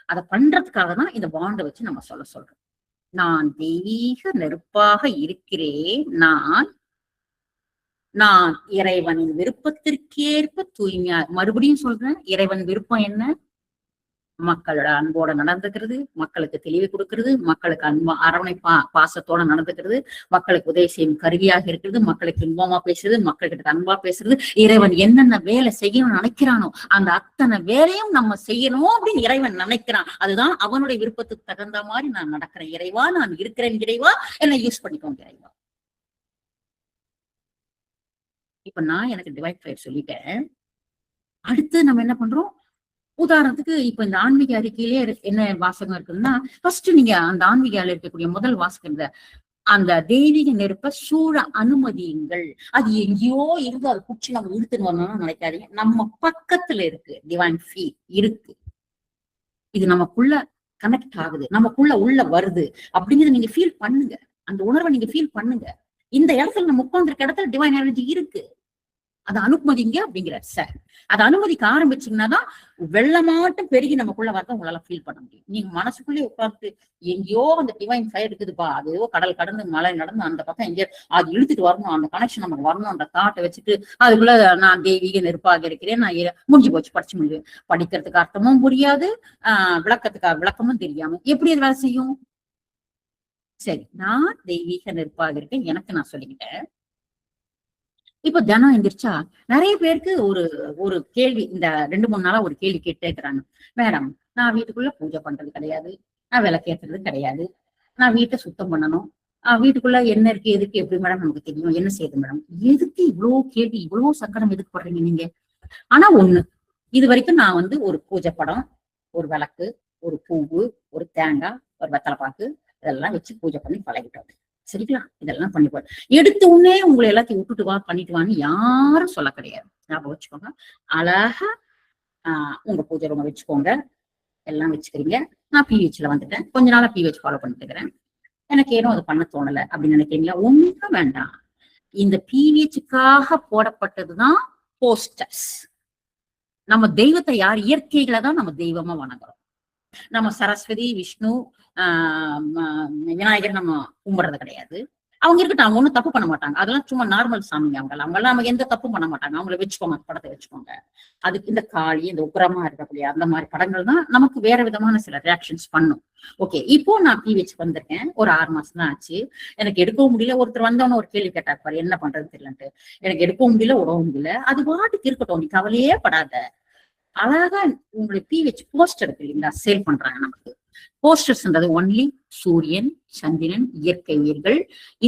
[SPEAKER 1] அதை பண்றதுக்காக தான் இந்த பாண்டை வச்சு நம்ம சொல்றோம். நான் தெய்வீக நெருப்பாக இருக்கிறேன், நான் இறைவனின் விருப்பத்திற்கேற்ப தூய்மையா. மறுபடியும் சொல்றேன், இறைவன் விருப்பம் என்ன? மக்களோட அன்போட நடந்துக்கிறது, மக்களுக்கு தெளிவு கொடுக்கிறது, மக்களுக்கு அன்பா அரவணைப்பா பாசத்தோட நடந்துக்கிறது, மக்களுக்கு உதவி செய்யும் கருவியாக இருக்கிறது, மக்களுக்கு இன்பமா பேசுறது, மக்கள்கிட்ட அன்பா பேசுறது. இறைவன் என்னென்ன வேலை செய்யணும்னு நினைக்கிறானோ அந்த அத்தனை வேலையும் நம்ம செய்யணும் அப்படின்னு இறைவன் நினைக்கிறான். அதுதான் அவனுடைய விருப்பத்துக்கு தகுந்த மாதிரி நான் நடக்கிறேன். இறைவா நான் இருக்கிறேன், இறைவா என்னை யூஸ் பண்ணிக்கோங்க இறைவா. இப்ப நான் எனக்கு டிவைன் ஃபயர் சொல்லிட்டேன். அடுத்து நம்ம என்ன பண்றோம்? உதாரணத்துக்கு இப்ப இந்த ஆன்மீக அறிக்கையிலே என்ன வாசகம் இருக்குதுன்னா, ஃபர்ஸ்ட் நீங்க அந்த ஆன்மீக இருக்கக்கூடிய முதல் வாசகம் அந்த தெய்வீக நெருப்ப சூழ அனுமதியுங்கள். அது எங்கேயோ இருந்து அதை குச்சி நம்ம இழுத்துன்னு வரணும்னு நினைக்காதீங்க. நம்ம பக்கத்துல இருக்கு டிவைன் ஃபீல் இருக்கு. இது நமக்குள்ள கனெக்ட் ஆகுது, நமக்குள்ள உள்ள வருது அப்படிங்கிறத நீங்க ஃபீல் பண்ணுங்க. அந்த உணர்வை நீங்க ஃபீல் பண்ணுங்க. இந்த இடத்துல நம்ம உட்கார்ந்துருக்க இடத்துல டிவைன் எனர்ஜி இருக்கு, அதை அனுமதிங்க அப்படிங்கிறார் சார். அதை அனுமதிக்க ஆரம்பிச்சீங்கன்னா தான் வெள்ளமாட்டம் பெருகி நமக்குள்ள வரத உங்களால ஃபீல் பண்ண முடியும். நீங்க மனசுக்குள்ளே உட்கார்ந்து எங்கேயோ அந்த டிவைன் ஃபயர் இருக்குதுப்பா, அது ஏதோ கடல் கடந்து மலை நடந்து அந்த பக்கம் எங்கேயோ அது இழுத்துட்டு வரணும், அந்த கனெக்ஷன் நமக்கு வரணும், அந்த தாட்டை வச்சுட்டு அதுக்குள்ள நான் தெய்வீக நெருப்பாக இருக்கிறேன், நான் முடிஞ்சு போச்சு, படிச்சு முடியும். படிக்கிறதுக்கு அர்த்தமும் புரியாது, விளக்கமும் தெரியாம எப்படி அது வேலை செய்யும்? சரி, நான் தெய்வீக நெருப்பாக இருக்கேன், எனக்கு நான் சொல்லிக்கிட்டேன். இப்ப தினம் எந்திரிச்சா நிறைய பேருக்கு ஒரு கேள்வி, இந்த 2-3 நாளா ஒரு கேள்வி கேட்டே இருக்கிறாங்க. மேடம், நான் வீட்டுக்குள்ள பூஜை பண்றது கிடையாது, நான் விளக்கேற்றுறது கிடையாது, நான் வீட்டை சுத்தம் பண்ணணும், வீட்டுக்குள்ள என்ன இருக்கு எதுக்கு எப்படி மேடம் நமக்கு தெரியும், என்ன செய்யுது மேடம்? எதுக்கு இவ்வளவு கேள்வி, இவ்வளவு சக்கரம் எதுக்கு போடுறீங்க நீங்க? ஆனா ஒண்ணு, இது வரைக்கும் நான் ஒரு பூஜை படம், ஒரு விளக்கு, ஒரு பூவு, ஒரு தேங்காய், ஒரு வெத்தலைப்பாக்கு இதெல்லாம் வச்சு பூஜை பண்ணி பழகிட்டோம். சரிங்களா? இதெல்லாம் பண்ணி போய் எடுத்த உடனே உங்களை எல்லாத்தையும் விட்டுட்டு வா பண்ணிட்டு வான்னு யாரும் சொல்ல கிடையாது. ஞாபகம் வச்சுக்கோங்க. அழகா உங்க பூஜை ரூமை வச்சுக்கோங்க, எல்லாம் வச்சுக்கிறீங்க. நான் பிஹெச்ல வந்துட்டேன், கொஞ்ச நாளா பிஹெச் ஃபாலோ பண்ணிட்டு இருக்கிறேன். எனக்கு ஏனோ அது பண்ண தோணலை அப்படின்னு நினைக்கிறீங்களா? ஒன்றும் வேண்டாம். இந்த பிஹெச்சுக்காக போடப்பட்டதுதான் போஸ்டர்ஸ். நம்ம தெய்வத்தை யார் இயற்கைகளை தான் நம்ம தெய்வமா வணங்குறோம். நம்ம சரஸ்வதி, விஷ்ணு, விநாயகர் நம்ம கும்பிடுறது கிடையாது. அவங்க இருக்கட்டும், அவங்க ஒண்ணும் தப்பு பண்ண மாட்டாங்க, அதெல்லாம் சும்மா நார்மல் சாமிங்க. அவங்கெல்லாம் நம்ம எந்த தப்பும் பண்ண மாட்டாங்க. அவங்கள வச்சுக்கோங்க, படத்தை வச்சுக்கோங்க. அதுக்கு இந்த காளி, இந்த உக்கிரமா இருக்கக்கூடிய அந்த மாதிரி படங்கள் தான் நமக்கு வேற விதமான சில ரியாக்ஷன்ஸ் பண்ணும். ஓகே, இப்போ நான் பிஹெச் வந்திருக்கேன், ஒரு 6 மாசம் தான் ஆச்சு. எனக்கு எடுக்கவும் முடியல. ஒருத்தர் வந்தவன ஒரு கேள்வி கேட்டார் பாரு, என்ன பண்றது தெரியலன்ட்டு. எனக்கு எடுக்கவும் முடியல, உடவும் முடியல. அது பாட்டுக்கு இருக்கட்டும், நீ கவலையே படாத. அழகா உங்களுடைய பிஹெச் போஸ்டர் இருக்கு இல்லைங்களா, சேல் பண்றாங்க நமக்கு. போஸ்டர்ஸ்ன்றது ஒன்லி சூரியன், சந்திரன், இயற்கை உயிர்கள்,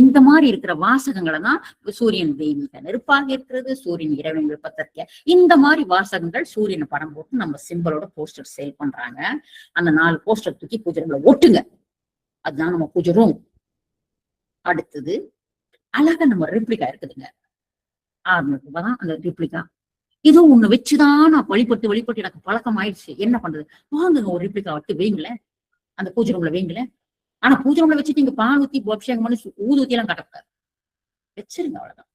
[SPEAKER 1] இந்த மாதிரி இருக்கிற வாசகங்களை தான் சூரியன் தெய்வீக நெருப்பாக இருக்கிறது, சூரியன் இறைவன் விருப்பத்திற்க, இந்த மாதிரி வாசகங்கள் சூரியனை படம் போட்டு நம்ம சிம்பிளோட போஸ்டர் சேல் பண்றாங்க. அந்த 4 போஸ்டர் தூக்கி பூஜை ரூம்ல ஒட்டுங்க. அதுதான் நம்ம பூஜை ரூம். அடுத்தது அழகா நம்ம ரெப்ளிகா இருக்குதுங்க. 600 ரூபாய் தான் அந்த ரெப்ளிகா. இதோ ஒண்ணு வச்சுதான் நான் வழிபட்டு எனக்கு பழக்கம் ஆயிடுச்சு. என்ன பண்றது? வாங்குங்க ஒரு ரெப்ளிகா வச்சு வைங்களேன், அந்த பூஜை ரூம்ல வைங்களேன். ஆனா பூஜை ரூம்ல வச்சுட்டு நீங்க பால் ஊத்தி அபிஷேகம் பண்ணி ஊதுத்தி எல்லாம் கட்டக்கூடாது. வச்சிருங்க, அவ்வளவுதான்.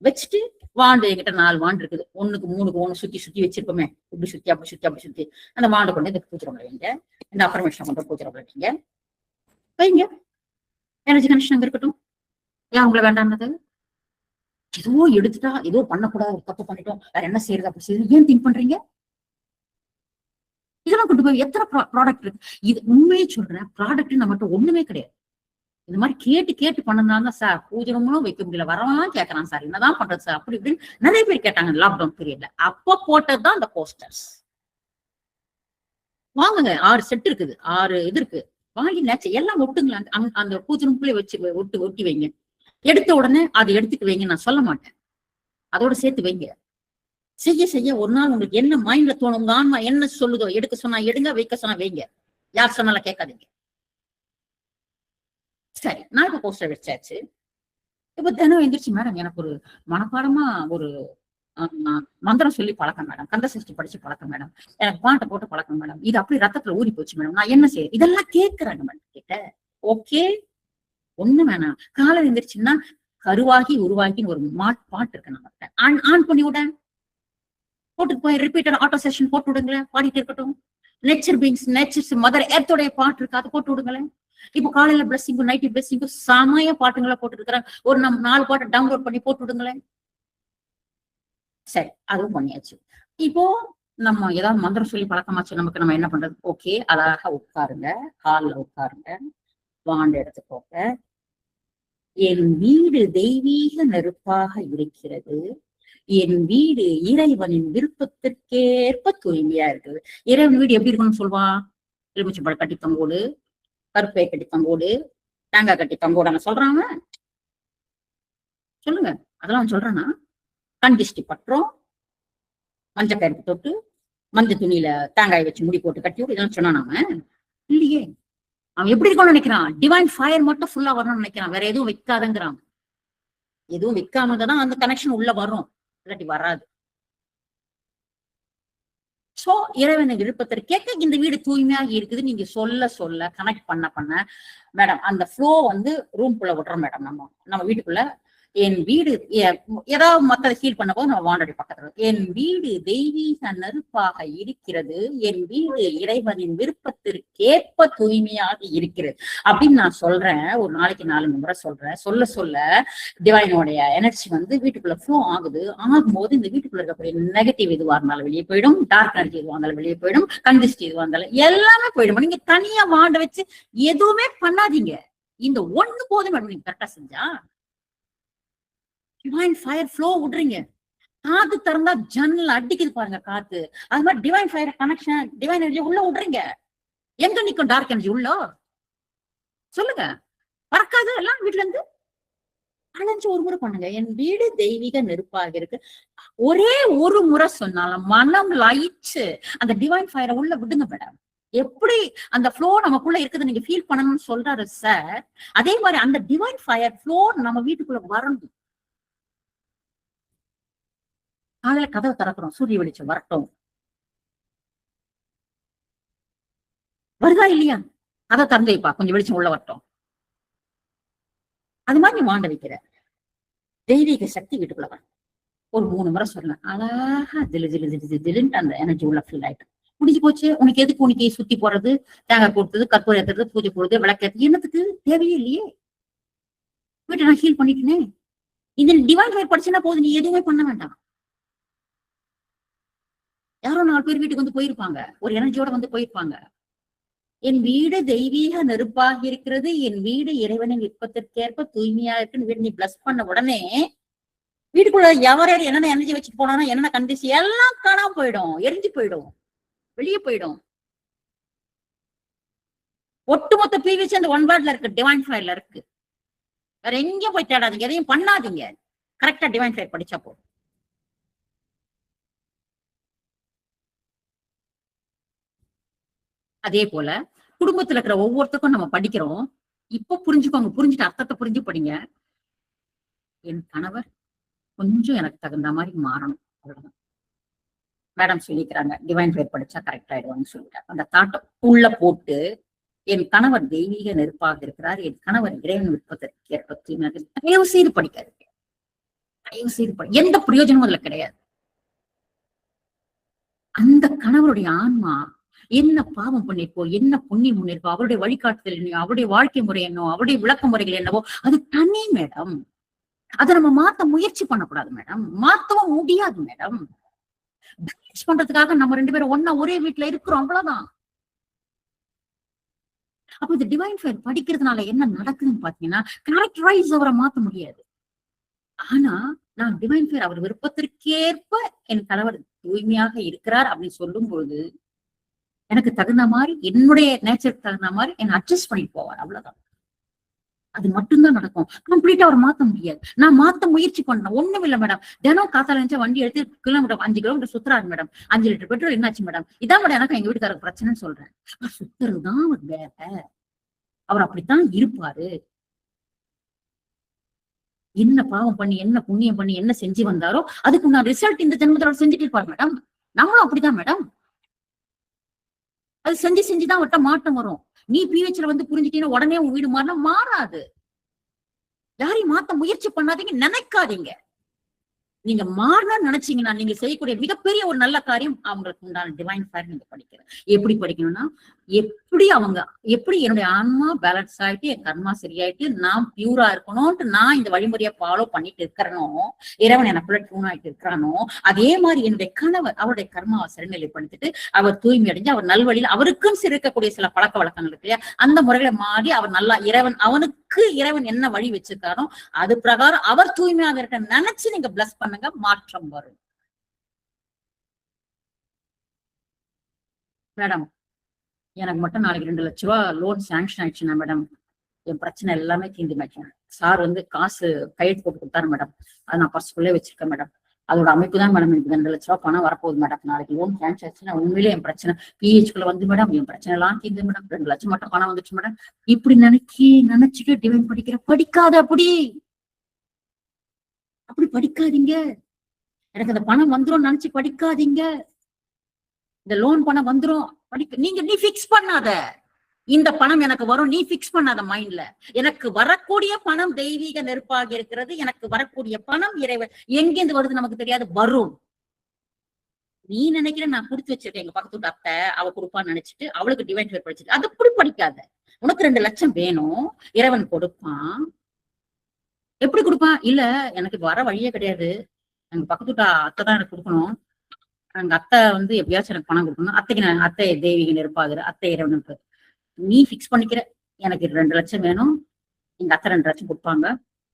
[SPEAKER 1] வச்சுட்டு வாண்டு, என்கிட்ட 4 வாண்டு இருக்குது, 1க்கு 3க்கு 1 சுத்தி சுத்தி வச்சிருப்போமே, இப்படி சுத்தி அப்படி சுத்தி அப்படி சுத்தி அந்த வாண்டை கொண்டு இந்த பூஜை ரூம்ல வைங்க. இந்த அஃபர்மேஷன் கொண்டு பூஜை ரூம்ல வைங்க. எனர்ஜி கனெக்ஷன் அங்க இருக்கட்டும். ஏன் உங்களை வேண்டாம்னது? ஏதோ எடுத்துட்டா ஏதோ பண்ணக்கூடாது, தப்பு பண்ணிட்டோம், வேற என்ன செய்யறது அப்படி செய்யுது, ஏன் திங்க் பண்றீங்க? இதெல்லாம் கொண்டு போய் எத்தனை ப்ராடக்ட் இருக்கு. இது உண்மையே சொல்றேன், ப்ராடக்ட் நம்மகிட்ட ஒண்ணுமே கிடையாது. இந்த மாதிரி கேட்டு பண்ணதுனால சார் பூஜை ரூம்லும் வைக்க முடியல, வரவெல்லாம் கேட்கறான் சார், என்னதான் பண்றது சார் அப்படி இப்படின்னு நிறைய பேர் கேட்டாங்க லாக்டவுன் பீரியட்ல. அப்ப போட்டதுதான் அந்த போஸ்டர்ஸ். வாங்குங்க, 6 செட் இருக்குது, 6 இது இருக்கு, வாங்கி நேச்சு எல்லாம் ஒட்டுங்களா அந்த பூஜை ரூம்குள்ளே வச்சு ஒட்டி வைங்க. எடுத்த உடனே அதை எடுத்துட்டு வைங்க, நான் சொல்ல மாட்டேன், அதோட சேர்த்து வைங்க. செய்ய ஒரு நாள் உங்களுக்கு என்ன மைண்ட்ல தோணும், ஆன்மா என்ன சொல்லுதோ, எடுக்க சொன்னா எடுங்க, வைக்க சொன்னா வைங்க, யார் சொன்னாலும் கேட்காதீங்க. சரி, நான் இப்ப போஸ்டர் வச்சாச்சு. இப்ப தினம் எந்திரிச்சு மேடம் எனக்கு ஒரு மனப்பாடமா ஒரு மந்திரம் சொல்லி பழக்கம் மேடம், கந்த சஷ்டி படிச்சு பழக்கம் மேடம், எனக்கு பாட்டை போட்டு பழக்கம் மேடம், இது அப்படி ரத்தத்துல ஊறி போச்சு மேடம், நான் என்ன செய்ய? இதெல்லாம் கேட்கிறாங்க மேடம் கிட்ட. ஓகே, ஒண்ணு வேணாம். காலை எந்திரிச்சுன்னா கருவாகி உருவாகின்னு ஒரு பாட்டு இருக்கு நம்ம, ஆன் பண்ணி விட போட்டுட்டு போய் ரிப்பீட்டட் ஆட்டோ செஷன் போட்டு விடுங்களேன், பாடிட்டு இருக்கட்டும். நேச்சர் பீங்ஸ், நேச்சர்ஸ் மதர் எர்த்தோடைய பாட்டு இருக்கு, அதை போட்டு விடுங்களேன். இப்போ காலையில பிளஸிங்கும் நைட்டு பிளஸிங்கும் சமய பாட்டுங்களா போட்டு இருக்கிறேன், ஒரு 4 பாட்டு டவுன்லோட் பண்ணி போட்டு விடுங்களேன். சரி, அதுவும் பண்ணியாச்சு. இப்போ நம்ம ஏதாவது மந்திரம் சொல்லி பழக்கமாச்சு நமக்கு, நம்ம என்ன பண்றது? ஓகே, அழகா உட்காருங்க, கால்ல உட்காருங்க, வாண்டு எடுத்துக்கோங்க. என் வீடு தெய்வீக நெருப்பாக இருக்கிறது, என் வீடு இறைவனின் விருப்பத்திற்கேற்ப தூய்மையா இருக்குது. இறைவன் வீடு எப்படி இருக்கணும்னு சொல்லுவான்? எலுமிச்சம்பழம் கட்டி தொங்கோடு, கருப்பை கட்டி தொங்கோடு, தேங்காய் கட்டி தொங்கோடு சொல்றாங்க. சொல்லுங்க, அதெல்லாம் சொல்றானா? கண் திஷ்டி பற்றோம், மஞ்சள் கயிறு தொட்டு மஞ்சள் துணியில தேங்காய் வச்சு முடி போட்டு கட்டி விட்டு இதெல்லாம் சொன்னா நாம இல்லையே. அவன் எப்படி இருக்கணும்னு நினைக்கிறான்? டிவைன் ஃபயர் மட்டும் ஃபுல்லா வரணும்னு நினைக்கிறான், வேற எதுவும் வைக்காதங்கிறான். எதுவும் வைக்காம தான் அந்த கனெக்ஷன் உள்ள வரும், இல்லாட்டி வராது. சோ இறைவனை விருப்பத்திற்கேற்க இந்த வீடு தூய்மையாக இருக்குது நீங்க சொல்ல கனெக்ட் பண்ண மேடம் அந்த ஃப்ளோ வந்து ரூம்குள்ள விடுறோம் மேடம். நம்ம வீட்டுக்குள்ள என் வீடு ஏதாவது மத்ததை ஃபீல் பண்ண போது நம்ம வாண்டடி பக்கத்துல என் வீடு தெய்வீக நெருப்பாக இருக்கிறது, என் வீடு இறைவனின் விருப்பத்திற்கேற்ப தூய்மையாக இருக்கிறது அப்படின்னு நான் சொல்றேன். ஒரு நாளைக்கு 4 முறை சொல்றேன். சொல்ல டிவைனோடைய எனர்ஜி வந்து வீட்டுக்குள்ள ஃப்ளோ ஆகும்போது இந்த வீட்டுக்குள்ள இருக்கக்கூடிய நெகட்டிவ் எதுவா இருந்தாலும் வெளியே போயிடும், டார்க் எனர்ஜி எதுவா இருந்தாலும் வெளியே போயிடும், கண்டிஸ்ட் எதுவா இருந்தாலும் எல்லாமே போயிடும். நீங்க தனியா வாண்ட வச்சு எதுவுமே பண்ணாதீங்க, இந்த ஒண்ணு போதும் மேடம். நீங்க கரெக்டா செஞ்சா டிவைன் ஃபயர் ஃப்ளோ விடுறீங்க. காத்து திறந்தா ஜன்னல் அடிக்குது பாருங்க காத்து, அது மாதிரி divine fire connection divine energy உள்ள விடுறீங்க. எங்க நிக்கும் டார்க் எனர்ஜி உள்ள? சொல்லுங்க, பறக்காது எல்லாம் வீட்டுல இருந்து. அலைஞ்சு ஒரு முறை பண்ணுங்க, என் வீடு தெய்வீக நெருப்பாக இருக்கு. ஒரே ஒரு முறை சொன்னாலும் மனம் லயிச்சு அந்த டிவைன் ஃபயரை உள்ள விடுங்க மேடம். எப்படி அந்த ஃப்ளோ நமக்குள்ள இருக்குது நீங்க ஃபீல் பண்ணணும்னு சொல்றாரு சார், அதே மாதிரி அந்த டிவைன் ஃபயர் ஃப்ளோ நம்ம வீட்டுக்குள்ள வரணும். காலையில கதவை திறக்கிறோம், சூரிய வெளிச்சம் வரட்டும், வருதா இல்லையா? கதை திறந்து வைப்பா, கொஞ்சம் வெளிச்சம் உள்ள வரட்டும். அது மாதிரி நீ வாண்ட வைக்கிற தெய்வீக சக்தி வீட்டுக்குள்ள வர ஒரு 3 முறை சொல்லலாம். அழகா திலுன்ட்டு அந்த எனர்ஜி உள்ள ஃபீல் ஆயிட்டு முடிஞ்சு போச்சு. உனக்கு எதுக்கு உனக்கு சுத்தி போறது, தேங்காய் போடுறது, கற்பூரம் ஏத்துறது, பூஜை போடுறது, விளக்கு என்னத்துக்கு? தேவையே இல்லையே, வீட்டை நான் ஹீல் பண்ணிட்டேனே. இந்த டிவைன் ஃபயர் படிச்சுன்னா போது, நீ எதுவுமே பண்ண வேண்டாம். யாரோ 4 பேர் வீட்டுக்கு வந்து போயிருப்பாங்க, ஒரு எனர்ஜியோட வந்து போயிருப்பாங்க. என் வீடு தெய்வீக நெருப்பாக இருக்கிறது, என் வீடு இறைவனின் விருப்பத்திற்கேற்ப தூய்மையா இருக்குன்னு வீடு நீ பிளஸ் பண்ண உடனே வீட்டுக்குள்ள யார் என்னென்ன எனர்ஜி வச்சுட்டு போனா என்னென்ன கண்டிஷன் எல்லாம் காணாம போயிடும், எரிஞ்சு போயிடும், வெளியே போயிடும். ஒட்டுமொத்த பிவிசி அந்த ஒன் வேர்ட்ல இருக்கு, டிவைன் ஃபயர்ல இருக்கு. வேற எங்கேயும் போய் தேடாதீங்க, எதையும் பண்ணாதீங்க. கரெக்டா டிவைன் ஃபயர் படிச்சா போதும். அதே போல குடும்பத்துல இருக்கிற ஒவ்வொருத்தருக்கும் நம்ம படிக்கிறோம். இப்ப புரிஞ்சுக்கோங்க, புரிஞ்சுட்டு அர்த்தத்தை புரிஞ்சு படிங்க. என் கணவர் கொஞ்சம் எனக்கு தகுந்த மாதிரி மாறணும், அவ்வளவுதான். மேடம் சொல்லிக்கிறாங்க டிவைன் ஃபயர் படிச்சா கரெக்ட் ஆயிடுவான்னு சொல்லிட்டாங்க. அந்த தாட்டை உள்ள போட்டு, என் கணவர் தெய்வீக நெருப்பாக இருக்கிறார், என் கணவர் இறைவன் விருப்பத்திற்கு ஏற்ப தூய்மையாக, தயவு செய்து படிக்காது, தயவு செய்து எந்த பிரயோஜனமும் அதுல கிடையாது. அந்த கணவருடைய ஆன்மா என்ன பாவம் பண்ணிருக்கோ, என்ன புண்ணியம் பண்ணிருக்கோ, அவருடைய வழிகாட்டுதல் என்னவோ, அவருடைய வாழ்க்கை முறை என்னவோ, அவருடைய விளக்க முறைகள் என்னவோ, அது தனி மேடம். அதை நம்ம மாத்த முயற்சி பண்ணக்கூடாது மேடம், மாத்தவும் முடியாது மேடம். பேலன்ஸ் பண்றதுக்காக நம்ம 2 பேரும் ஒன்னா ஒரே வீட்டுல இருக்கிறோம், அவ்வளவுதான். அப்ப இந்த டிவைன் ஃபயர் படிக்கிறதுனால என்ன நடக்குதுன்னு பாத்தீங்கன்னா, கேரக்டரைஸ் அவரை மாத்த முடியாது. ஆனா நான் டிவைன் ஃபயர் அவர் விருப்பத்திற்கேற்ப என் கணவர் தூய்மையாக இருக்கிறார் அப்படின்னு சொல்லும் பொழுது, எனக்கு தகுந்த மாதிரி, என்னுடைய நேச்சருக்கு தகுந்த மாதிரி என்ன அட்ஜஸ்ட் பண்ணிட்டு போவார், அவ்வளவுதான். அது மட்டும்தான் நடக்கும். கம்ப்ளீட்டா அவர் மாத்த முடியாது. நான் மாத்த முயற்சி பண்ணேன், ஒண்ணும் இல்ல மேடம். தினம் காத்தால இருந்துச்சு வண்டி எடுத்து கிலோமீட்டர் 5 கிலோமீட்டர் சுத்துறாரு மேடம். 5 லிட்டர் பெட்ரோல் என்னாச்சு மேடம்? இதான் மேடம் எனக்கு எங்க வீட்டுக்காரருக்கு பிரச்சனைன்னு சொல்றேன். சுத்துறதுதான் அவர் வேலை, அவர் அப்படித்தான் இருப்பாரு. என்ன பாவம் பண்ணி, என்ன புண்ணியம் பண்ணி, என்ன செஞ்சு வந்தாரோ அதுக்கு நான் ரிசல்ட் இந்த ஜென்மத்துல செஞ்சுட்டு இருப்பாரு மேடம். நம்மளும் அப்படிதான் மேடம். அது செஞ்சு செஞ்சுதான் அவர்கிட்ட மாற்றம் வரும். நீ பிஹெச்ல வந்து புரிஞ்சுட்டீங்கன்னா உடனே உன் வீடு மாறினா மாறாது. யாரையும் மாத்த முயற்சி பண்ணாதீங்க, நினைக்காதீங்க. நீங்க மாறணும்னு நினைச்சீங்கன்னா நீங்க செய்யக்கூடிய மிகப்பெரிய ஒரு நல்ல காரியம் அவங்களுக்கு உண்டான டிவைன் ஃபயர் நீங்க படிக்கணும். எப்படி படிக்கணும்னா, எப்படி என்னுடைய ஆன்மா பேலன்ஸ் ஆயிட்டு, என் கர்மா சரியாயிட்டு, நான் பியூரா இருக்கணும்ட்டு நான் இந்த வழிமுறையை ஃபாலோ பண்ணிட்டு இருக்கிறனோ, இறைவன் எனக்குள்ள டியூன் ஆயிட்டு இருக்கிறானோ, அதே மாதிரி என்னுடைய கணவர் அவருடைய கர்மாவை சரிநிலைப்படுத்திட்டு அவர் தூய்மை அடைஞ்சு அவர் நல்வழியில் அவருக்கும் இருக்கக்கூடிய சில பழக்க வழக்கங்கள் இருக்கு இல்லையா, அந்த முறைகளை மாறி அவர் நல்லா இறைவன் என்ன வழி வச்சிருக்காரோ அது பிரகாரம் அவர் தூய்மையாக இருக்க நினைச்சு நீங்க பிளஸ் பண்ணுங்க, மாற்றம் வரும். மேடம் எனக்கு மட்டும் நாளைக்கு 2 லட்ச ரூபாய் லோன் சாங்ஷன் ஆயிடுச்சுன்னா மேடம் என் பிரச்சனை எல்லாமே தீர்ந்து மேடம். சார் வந்து காசு கையெழுத்து போட்டு கொடுத்தாரு மேடம், அதை நான் பர்சுக்குள்ளே வச்சிருக்கேன் மேடம். அதோட அமைப்பு தான் மேடம் எனக்கு 2 லட்ச ரூபாய் பணம் வரப்போகுது மேடம். நாளைக்கு லோன் சாங்ஷன் ஆயிடுச்சுன்னா உண்மையிலே என் பிரச்சனை பிஹெச்குள்ள வந்து மேடம் என் பிரச்சனை எல்லாம் தீர்ந்து மேடம். 2 லட்சம் மட்டும் பணம் வந்துச்சு மேடம். இப்படி நினைச்சுட்டு டிவைன் படிக்காத, அப்படி படிக்காதீங்க. எனக்கு அந்த பணம் வந்துரும் நினைச்சு படிக்காதீங்க. இந்த லோன் பணம் வந்துரும் நீ பிக்ஸ் பண்ணாத. இந்த பணம் எனக்கு வரும் நீ பிக்ஸ் பண்ணாத மைண்ட்ல. எனக்கு வரக்கூடிய பணம் தெய்வீக நெருப்பாக இருக்கிறது. எனக்கு வரக்கூடிய பணம் இறைவன் எங்கிருந்து வருது நமக்கு தெரியாது, வரும். நீ நினைக்கிற நான் கொடுத்து வச்சிருக்கேன் எங்க பக்கத்து வீட்டு அத்தை அவ கொடுப்பான்னு நினைச்சிட்டு அவளுக்கு டிவைன் ஃபயர் படிச்சிட்டு அது அப்படி படிக்காத. உனக்கு 2 லட்சம் வேணும், இறைவன் கொடுப்பான். எப்படி கொடுப்பான்? இல்ல எனக்கு வர வழியே கிடையாது, எங்க பக்கத்து வீட்டு அத்தை தான் எனக்கு கொடுக்கணும், எங்க அத்தை வந்து எப்படியாச்சும் எனக்கு பணம் கொடுக்கணும், அத்தை தெய்வீக நெருப்பாகுற அத்தை இறைவனுக்கு நீ பிக்ஸ் பண்ணிக்கிற. எனக்கு 2 லட்சம் வேணும், எங்க அத்தை 2 லட்சம் கொடுப்பாங்க,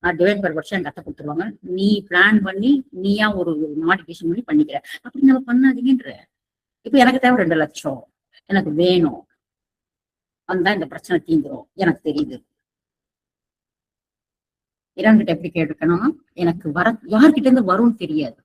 [SPEAKER 1] நான் டிவைன் ஃபயர் படிச்சா எங்க அத்தை கொடுத்துருவாங்க, நீ பிளான் பண்ணி நீயா ஒரு மாடிஃபிகேஷன் பண்ணிக்கிற. அப்படி நம்ம பண்ணாதீங்கன்ற. இப்ப எனக்கு தேவை 2 லட்சம் எனக்கு வேணும், வந்தா இந்த பிரச்சனை தீந்துரும் எனக்கு தெரியுது. இறைவன்கிட்ட எப்படி கேட்டுக்கணும்? எனக்கு யார்கிட்ட இருந்து வரும்னு தெரியாது,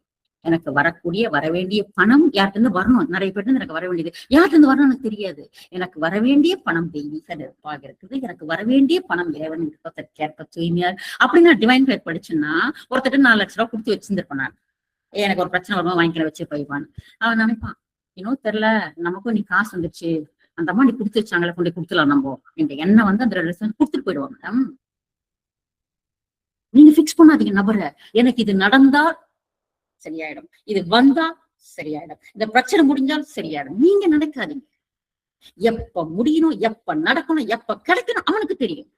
[SPEAKER 1] எனக்கு வரவேண்டிய பணம் யார்கிட்ட இருந்து வரணும். நிறைய பேர் எனக்கு வர வேண்டியது யார்கிட்ட இருந்து வரணும் எனக்கு தெரியாது. எனக்கு வரவேண்டிய பணம் தெய்வீக நெருப்பாக இருக்குது, எனக்கு வரவேண்டிய பணம் இறைவன் விருப்பத்திற்கேற்ப தூய்மையா. அப்படின்னு நான் டிவைன் ஃபயர் படிச்சேன்னா ஒருத்தர் 4 லட்ச ரூபாய் கொடுத்து வச்சிருந்திருப்பேன். நான் எனக்கு ஒரு பிரச்சனை வருமா வாங்கிக்கல வச்சு போய்வான். அவன் நினைப்பான், இன்னும் தெரியல நமக்கும் நீ காசு வந்துச்சு, அந்த அம்மா நீ கொடுத்து வச்சாங்களே கொண்டு கொடுத்துலாம் நம்ம இந்த எண்ணெய் வந்து அந்த 2 லட்சம் கொடுத்துட்டு போயிடுவாங்க. மேடம் நீங்க பிக்ஸ் பண்ணாதீங்க நபரை. எனக்கு இது நடந்தா சரியாயிடும், இது வந்தா சரியாயிடும், இந்த பிரச்சனை முடிஞ்சால் சரியாயிடும். நீங்க நினைக்காதீங்க. எப்ப முடியணும், எப்ப நடக்கணும், எப்ப கிடைக்கணும் அவனுக்கு தெரியும்.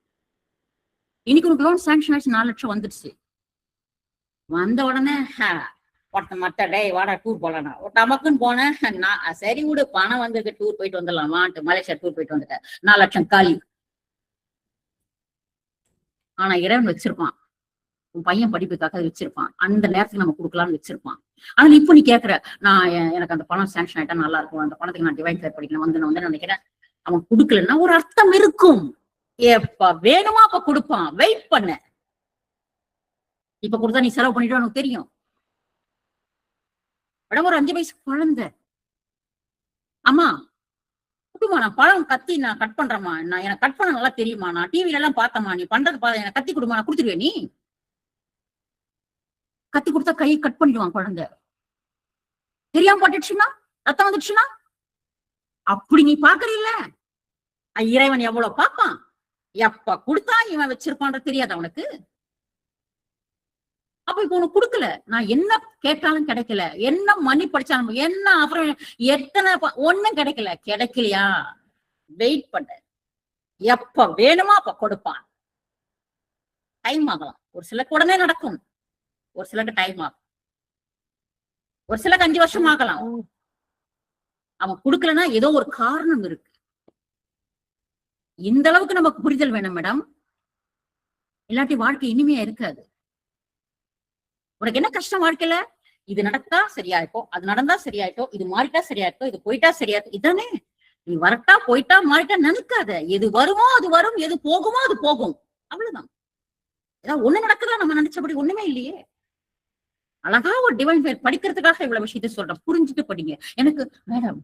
[SPEAKER 1] இன்னைக்கு ஒரு லோன் சாங்ஷன் ஆச்சு, 4 லட்சம் வந்துடுச்சு. வந்த உடனே டே வாடா டூர் போலாம், நமக்குன்னு போனேன். நான் சரி விடு பணம் வந்திருக்கு டூர் போயிட்டு வந்துடலாமான்ட்டு மலேசியா டூர் போயிட்டு வந்துட்டேன். 4 லட்சம் காலி. ஆனா இறைவன் வச்சிருப்பான், உன் பையன் படிப்புக்காக வச்சிருப்பான், அந்த நேரத்துக்கு நம்ம கொடுக்கலாம்னு வச்சிருப்பான். ஆனா இப்ப நீ கேக்குற, நான் எனக்கு அந்த பணம் சாங்ஷன் ஆயிட்டா நல்லா இருக்கும், அந்த பணத்துக்கு நான் டிவைன் ஃபயர் படிக்கணும் வந்து நினைக்கிறேன். அவன் கொடுக்கலன்னா ஒரு அர்த்தம் இருக்கும். எப்ப வேணுமா அப்ப கொடுப்பான். வெயிட் பண்ண. இப்ப கொடுத்தா நீ செலவு பண்ணிட்டு உனக்கு தெரியும். மேடம் ஒரு 5 வயசு குழந்தை, அம்மா குடுமா, நான் பழம் கத்தி நான் கட் பண்றேம்மா, நான் எனக்கு கட் பண்ண நல்லா தெரியுமா, நான் டிவில எல்லாம் பார்த்தம்மா, நீ பண்றது எனக்கு கத்தி கொடுமா, நான் கொடுத்துருவேன். நீ கத்தி கொடுத்தா கையை கட் பண்ணிடுவான் குழந்தை. தெரியாம பட்டுச்சுன்னா, ரத்தம் வந்துடுச்சுன்னா, அப்படி நீ பாக்குறீல்ல, இறைவன் எவ்வளவு பார்ப்பான். எப்ப கொடுத்தா இவன் வச்சிருப்பான்ற தெரியாது அவனுக்கு. அப்ப இப்ப உனக்கு கொடுக்கல, நான் என்ன கேட்டாலும் கிடைக்கல, என்ன மணி படிச்சாலும், என்ன அப்புறம் எத்தனை ஒண்ணும் கிடைக்கலையா, வெயிட் பண்ண. எப்ப வேணுமா அப்ப கொடுப்பான். டைம் ஆகலாம். ஒரு சிலருக்கு உடனே நடக்கும், ஒரு சிலருக்கு டைம் ஆகும், ஒரு சிலருக்கு 5 வருஷம் ஆகலாம். அவன் கொடுக்கலன்னா ஏதோ ஒரு காரணம் இருக்கு. இந்த அளவுக்கு நமக்கு புரிதல் வேணும் மேடம். இல்லாட்டி வாழ்க்கை இனிமையா இருக்காது. உனக்கு என்ன கஷ்டம் வாழ்க்கையில? இது நடந்தா சரியாயிட்டோம், அது நடந்தா சரியாயிட்டோம், இது மாறிட்டா சரியாயிட்டோம், இது போயிட்டா சரியாயிட்டோம், இதானே. நீ வரட்டா போயிட்டா மாறிட்டா நினைக்காத. எது வருமோ அது வரும், எது போகுமோ அது போகும், அவ்வளவுதான். ஏதாவது ஒண்ணு நடக்குதா நம்ம நினைச்சபடி? ஒண்ணுமே இல்லையே. அழகா ஒரு டிவைன் ஃபயர் படிக்கிறதுக்காக இவ்வளவு விஷயத்த சொல்றேன். புரிஞ்சுட்டு படிங்க. எனக்கு மேடம்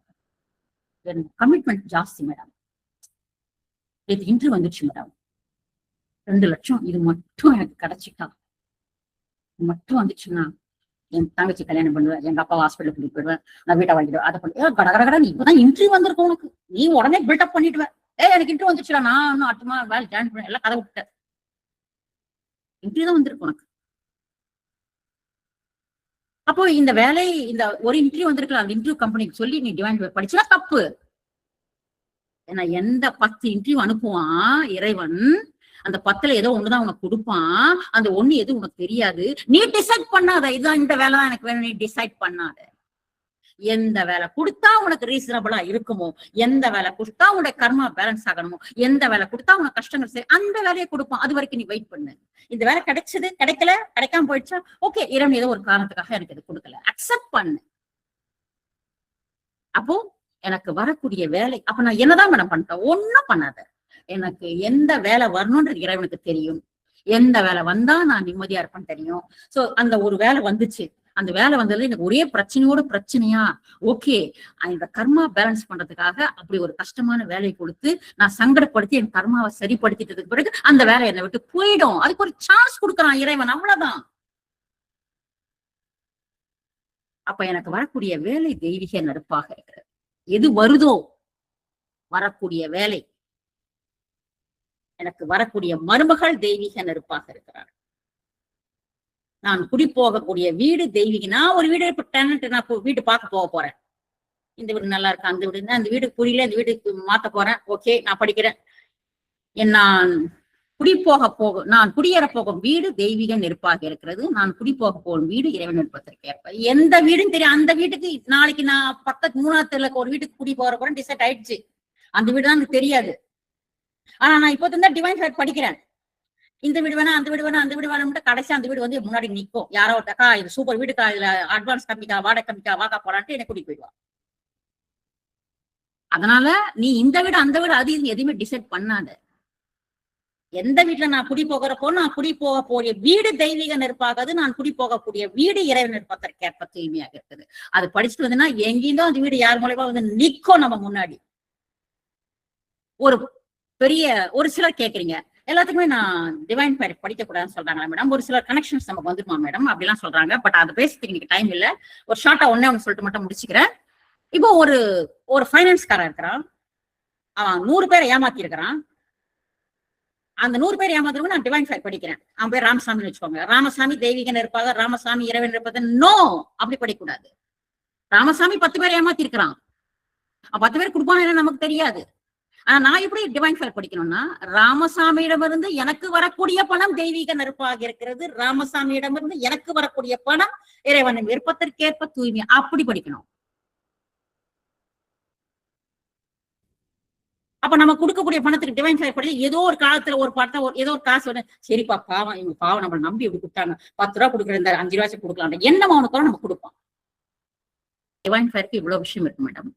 [SPEAKER 1] கமிட்மெண்ட் ஜாஸ்தி மேடம். இது இன்ட்ரு வந்துச்சு மேடம், 2 லட்சம் இது மட்டும் எனக்கு கிடைச்சிட்டா மட்டும் வந்துச்சுன்னா என் தங்கச்சி கல்யாணம் பண்ணுவேன், எங்க அப்பா ஹாஸ்பிட்டல் கூட்டிட்டு போயிடுவேன், நான் வீட்டை வாங்கிடுவேன், அதை பண்ணுவேன். கடகடகடா நீ இப்பதான் இன்ட்ரிவ் வந்திருக்கும் உனக்கு, நீ உடனே பில்டப் பண்ணிடுவேன். எனக்கு இன்ட்ரிவ் வந்துச்சுடா, நான் இன்னும் அடுத்த வேலை ஜாயின் பண்ண எல்லாம் கதை விட்டேன். இன்ட்ரிவ் தான் வந்திருக்கு உனக்கு. அப்போ இந்த வேலை, இந்த ஒரு இன்டர்வியூ வந்திருக்கலாம், அந்த இன்டர்வியூ கம்பெனிக்கு சொல்லி நீ டிவைன் படிச்சுனா தப்பு. ஏன்னா எந்த 10 இன்டர்வியூ அனுப்புவான் இறைவன், அந்த 10ல ஏதோ ஒண்ணுதான் உனக்கு கொடுப்பான். அந்த ஒண்ணு எது உனக்கு தெரியாது. நீ டிசைட் பண்ணாத, இதுதான் இந்த வேலை தான் எனக்கு வேணும், நீ டிசைட் பண்ணாத. எந்த வேலை கொடுத்தா உனக்கு ரீசனபிளா இருக்குமோ, எந்த வேலை கொடுத்தா உனக்கு கர்மா பேலன்ஸ் ஆகணுமோ, எந்த வேலை கொடுத்தா உனக்கு கஷ்டங்கள் சரி, அந்த வேலையை கொடுப்பான். அது வரைக்கும் நீ வெயிட் பண்ணு. இந்த வேலை கிடைச்சது, கிடைக்கல, கிடைக்காம போயிடுச்சா, ஓகே, இறைவன் ஏதோ ஒரு காரணத்துக்காக எனக்கு இது கொடுக்கல, அக்செப்ட் பண்ணு. அப்போ எனக்கு வரக்கூடிய வேலை, அப்ப நான் என்னதான் மேடம் பண்றேன்? ஒண்ணும் பண்ணாத. எனக்கு எந்த வேலை வரணும்ன்றது இறைவனுக்கு தெரியும். எந்த வேலை வந்தா நான் நிம்மதியா இருப்பேன்னு தெரியும். சோ அந்த ஒரு வேலை வந்துச்சு, அந்த வேலை வந்ததுல எனக்கு ஒரே பிரச்சனையோட பிரச்சனையா, ஓகே, இந்த கர்மா பேலன்ஸ் பண்றதுக்காக அப்படி ஒரு கஷ்டமான வேலையை கொடுத்து நான் சங்கடப்படுத்தி என் கர்மாவை சரிப்படுத்திட்டதுக்கு பிறகு அந்த வேலை என்னை விட்டு போயிடும். அதுக்கு ஒரு சான்ஸ் கொடுக்குறான் இறைவன், அவ்வளவுதான். அப்ப எனக்கு வரக்கூடிய வேலை தெய்வீக நெருப்பாக இருக்கிறது. எது வருதோ வரக்கூடிய வேலை, எனக்கு வரக்கூடிய மருமகள் தெய்வீக நெருப்பாக இருக்கிறார். நான் குடி போகக்கூடிய வீடு தெய்வீக. நான் ஒரு வீடு டெனன்ட், நான் வீடு பார்க்க போக போறேன். இந்த வீடு நல்லா இருக்கு, அந்த வீடு, அந்த வீடு புரியல, இந்த வீட்டுக்கு மாத்த போறேன். ஓகே, நான் படிக்கிறேன். நான் நான் குடியேற போகும் வீடு தெய்வீக நெருப்பாக இருக்கிறது. நான் குடி போக போகும் வீடு இறைவன் நெருப்பத்திற்கு ஏற்ப. எந்த வீடுன்னு தெரியும். அந்த வீட்டுக்கு நாளைக்கு நான் 3ஆவது தெருல ஒரு வீட்டுக்கு குடி போற போறேன், டிசைட் ஆயிடுச்சு. அந்த வீடு தான் எனக்கு தெரியாது. ஆனா நான் இப்போ தான் டிவைன் ஃபயர் படிக்கிறேன். இந்த வீடு வேணா, அந்த வீடு வேணா, அந்த வீடு வேணும்ட்டு கடைசி அந்த வீடு வந்து முன்னாடி நிற்கும். யாரோ ஒருத்தக்கா இது சூப்பர் வீடுக்கா, இதுல அட்வான்ஸ் கம்மிக்கா, வாடகை கம்மிக்கா, வாக்கா போறான்ட்டு என்ன கூட்டிட்டு போயிடுவா. அதனால நீ இந்த வீடு அந்த வீடு அது எதுவுமே டிசைட் பண்ணாத. எந்த வீட்டுல நான் குடி போகிறப்போ, நான் குடி போக போகிய வீடு தெய்வீக நெருப்பாகாது, நான் குடி போகக்கூடிய வீடு இறைவன் நெருப்பதற்கேற்ப தூய்மையாக இருக்குது. அது படிச்சுட்டு வந்ததுன்னா எங்கேயும் அந்த வீடு யார் மூலமா வந்து நிற்கும் நம்ம முன்னாடி. ஒரு சிலர் கேக்குறீங்க, எல்லாத்துக்குமே நான் டிவைன் ஃபயர் படிக்க கூடாதுன்னு சொல்றாங்களா மேடம்? ஒரு சிலர் கனெக்ஷன்ஸ் நமக்கு வந்துருமா மேடம் அப்படிலாம் சொல்றாங்க. பட் அதை பேசுறதுக்கு இன்னைக்கு டைம் இல்ல. ஒரு ஷார்ட்டா ஒண்ணு சொல்லிட்டு மட்டும் முடிச்சுக்கிறேன். இப்போ ஒரு ஃபைனான்ஸ்காரன் இருக்கிறான், அவன் 100 பேரை ஏமாத்தி இருக்கிறான். அந்த 100 பேர் ஏமாத்துறவங்க நான் டிவைன் ஃபயர் படிக்கிறேன். அவன் பேர் ராமசாமின்னு வச்சுக்கோங்க. ராமசாமி தெய்வீக நெருப்பாக, ராமசாமி இறைவன் இருப்பது. நோ, அப்படி படிக்கூடாது. ராமசாமி 10 பேர் ஏமாத்தி இருக்கிறான், 10 பேர் கொடுப்பான்னு நமக்கு தெரியாது. ஆனா நான் எப்படி டிவைன் ஃபயர் படிக்கணும்னா, ராமசாமியிடமிருந்து எனக்கு வரக்கூடிய பணம் தெய்வீக நெருப்பாக இருக்கிறது, ராமசாமியிடமிருந்து எனக்கு வரக்கூடிய பணம் இறைவனின் விருப்பத்திற்கேற்ப தூய்மை, அப்படி படிக்கணும். அப்ப நம்ம கொடுக்கக்கூடிய பணத்துக்கு டிவைன் ஃபயர் படி ஏதோ ஒரு காலத்துல ஒரு பணத்தை ஏதோ ஒரு காசு வந்து, சரிப்பா பாவம், இவங்க பாவம் நம்மளை நம்பி எப்படி கொடுத்தாங்க, 10 ரூபா கொடுக்குற, இந்த 5 ரூபாய்க்கு கொடுக்கலாம், என்ன அவனுக்கு நம்ம கொடுப்பான். டிவைன் ஃபயருக்கு இவ்வளவு விஷயம் இருக்கு மேடம்.